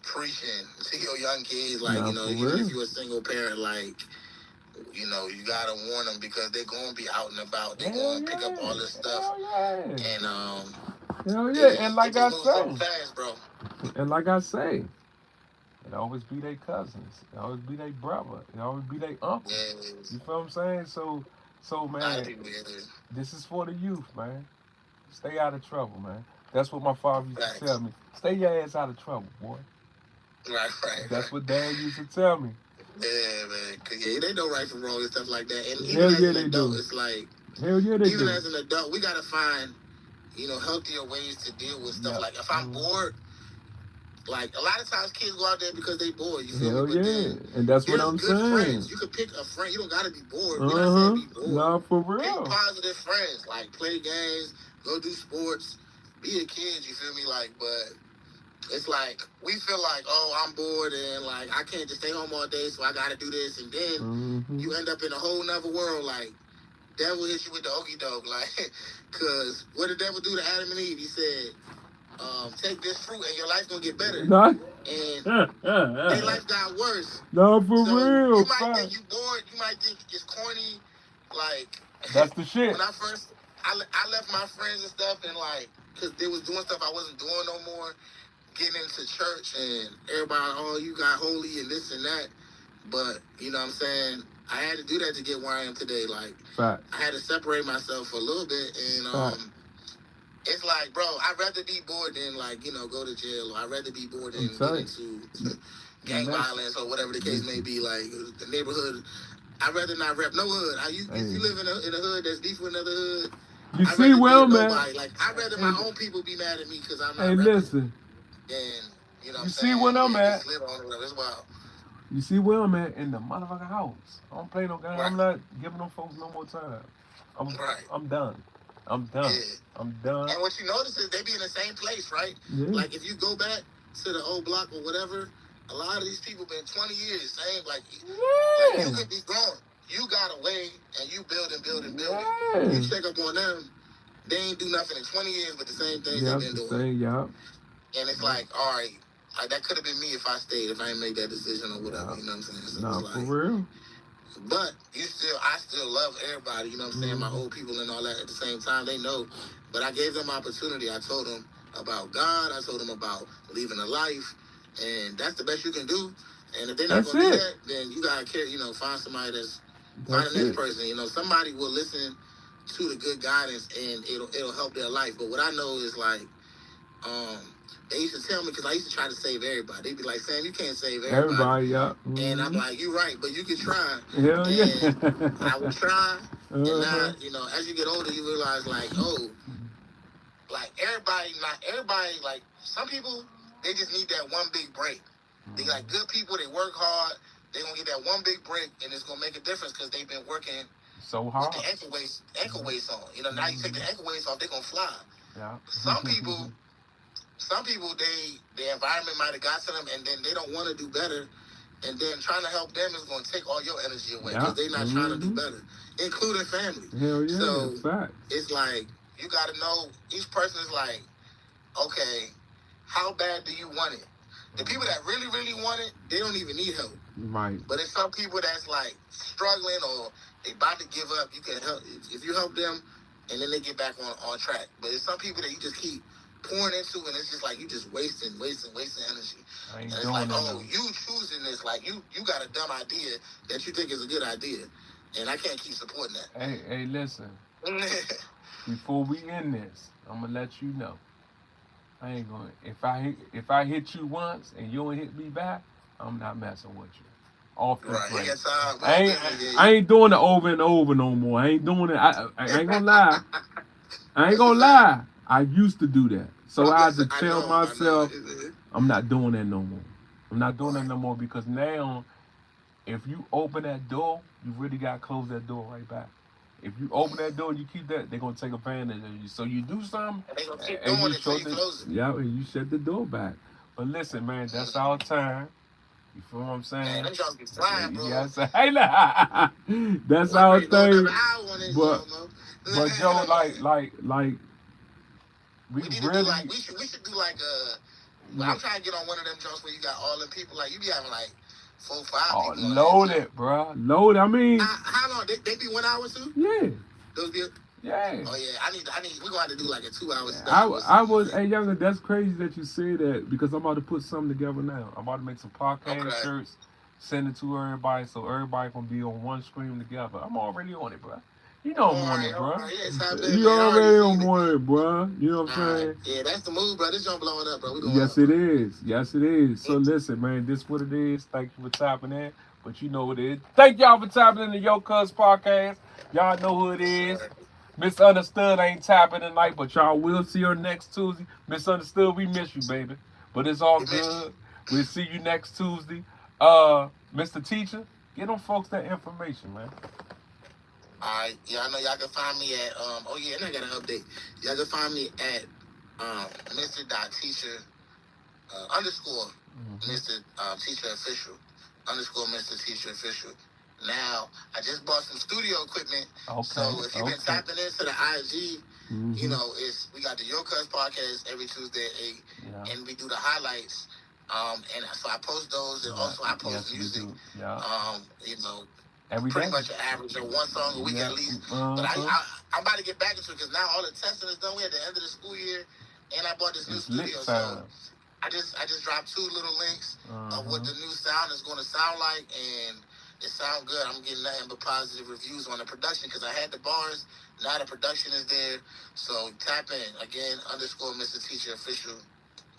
preaching to your young kids, like, you know, even if you're a single parent, like, you know, you gotta warn them because they're gonna be out and about. They're gonna pick up all this stuff, and and like I say, so fast, bro. And like I say, it always be their cousins, it always be their brother, it always be their uncle. You feel what I'm saying? So man, this is for the youth, man. Stay out of trouble, man. That's what my father used to tell me. Stay your ass out of trouble, boy. Right. That's what Dad used to tell me. Yeah, man. Cause they know right from wrong and stuff like that. And even as an adult, it's like, even as an adult, we gotta find, you know, healthier ways to deal with stuff. Like if I'm bored, like a lot of times kids go out there because they bored. You feel me? But then, and that's what I'm saying. Friends. You could pick a friend. You don't gotta be bored. We're not saying be bored. No, for real. Pick positive friends. Like play games, go do sports, be a kid. You feel me? Like, but it's like we feel like, oh, I'm bored and like I can't just stay home all day, so I gotta do this, and then you end up in a whole nother world. Like devil hits you with the okie doke, like, cause what did the devil do to Adam and Eve? He said, take this fruit and your life's gonna get better. And their life got worse. No, for real. You might think you bored. You might think it's corny. Like that's the shit. When I left my friends and stuff, and like, cause they was doing stuff I wasn't doing no more. Getting into church and everybody, oh, you got holy and this and that. But, you know what I'm saying? I had to do that to get where I am today. Like, I had to separate myself for a little bit. And it's like, bro, I'd rather be bored than, like, you know, go to jail. Or I'd rather be bored than get into gang violence or whatever the case may be. Like, the neighborhood, I'd rather not rep no hood. If you live in a hood that's beef with another hood, you see, well, man. Like, I'd rather my own people be mad at me because I'm not repping. Listen. And, you know, you see where I'm at. You see where I'm at in the motherfucking house. I don't play no game. I'm not giving them folks no more time. I'm done. I'm done. Yeah. I'm done. And what you notice is they be in the same place, right? Yeah. Like if you go back to the old block or whatever, a lot of these people been 20 years, same. Like you could be gone. You got away and you build. Yeah. You check up on them. They ain't do nothing in 20 years, but the same things they've been doing. And it's like, all right, that could have been me if I stayed, if I didn't make that decision or whatever. You know what I'm saying? So nah, it's like, for real. But I still love everybody. You know what I'm saying? My old people and all that. At the same time, they know. But I gave them opportunity. I told them about God. I told them about living a life, and that's the best you can do. And if they're not gonna do that, then you gotta care. You know, find somebody find the next person. You know, somebody will listen to the good guidance, and it'll help their life. But what I know is like, they used to tell me, because I used to try to save everybody. They'd be like, Sam, you can't save everybody. And I'm like, you're right, but you can try. Hell yeah. I would try. And now, you know, as you get older, you realize, like, oh, like, not everybody, like, some people, they just need that one big break. They like good people, they work hard, they're going to get that one big break, and it's going to make a difference because they've been working so hard with the ankle weights on. You know, now you take the ankle weights off, they're going to fly. Yeah. Some people, some people, the environment might have got to them, and then they don't want to do better. And then trying to help them is going to take all your energy away because they're not trying to do better, including family. Hell yeah, so fact. It's like, you got to know, each person is like, okay, how bad do you want it? The people that really, really want it, they don't even need help. Right. But it's some people that's like struggling or they about to give up. You can help if you help them, and then they get back on track. But it's some people that you just keep pouring into, and it's just like you just wasting energy. And it's like, oh, you choosing this, like you got a dumb idea that you think is a good idea, and I can't keep supporting that. Hey, listen. Before we end this, I'm gonna let you know. I ain't gonna. If I hit you once and you don't hit me back, I'm not messing with you. Off the break. I ain't doing it over and over no more. I ain't doing it. I ain't gonna lie. I ain't gonna lie. I used to do that. So I had to tell myself I'm not doing that no more. I'm not doing that no more because now, if you open that door, you really gotta close that door right back. If you open that door and you keep that, they're gonna take advantage of you. So you do something, and you shut the door back. But listen, man, that's our time. You feel what I'm saying? Man, them jokes be flying, bro. Hey, that's our thing. But Joe, like, we should do like I'm trying to get on one of them jokes where you got all them people, like you be having like 4, 5 people. Load it, bro. Load it. I mean, how long? They be 1 hour too? Yeah. Those be. Yeah. Oh yeah, I need. We're gonna have to do like a 2 hour stuff. I was, hey Younger, that's crazy that you say that because I'm about to put something together now. I'm about to make some podcast shirts, send it to everybody so everybody can be on one screen together. I'm already on it, bro. You know I'm on it, bro. You already on it, bro. You know what I'm saying? Yeah, that's the move, bro. This jump blowing up, bro. Yes, it is. Yes, it is. So listen, man, this what it is. Thank you for tapping in. But you know what it is. Thank y'all for tapping in the Yo Cuz podcast. Y'all know who it is. Misunderstood ain't tapping tonight, but y'all will see her next Tuesday. Misunderstood, we miss you, baby. But it's all good. We'll see you next Tuesday. Mr. Teacher, get them folks that information, man. Alright, yeah, I know y'all can find me at oh yeah, and I got an update. Y'all can find me at Mr.Teacher underscore Mr. Teacher Official underscore Mr. Teacher Official. Now, I just bought some studio equipment. So if you've been tapping into the IG, you know, we got the Yo Cuz podcast every Tuesday at 8, and we do the highlights. And so I post those, and also I post music. You know, pretty much an average of one song a week at least. But I'm about to get back into it because now all the testing is done. We at the end of the school year, and I bought this new studio. So I just dropped 2 little links of what the new sound is going to sound like, and it sounds good. I'm getting nothing but positive reviews on the production because I had the bars. Now the production is there. So tap in. Again, underscore Mr. Teacher Official.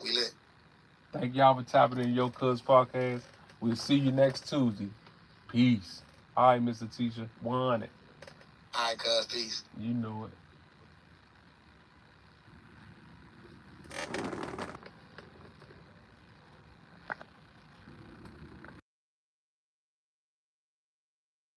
We lit. Thank y'all for tapping in Yo Cuz podcast. We'll see you next Tuesday. Peace. All right, Mr. Teacher. 100. All right, cuz. Peace. You know it.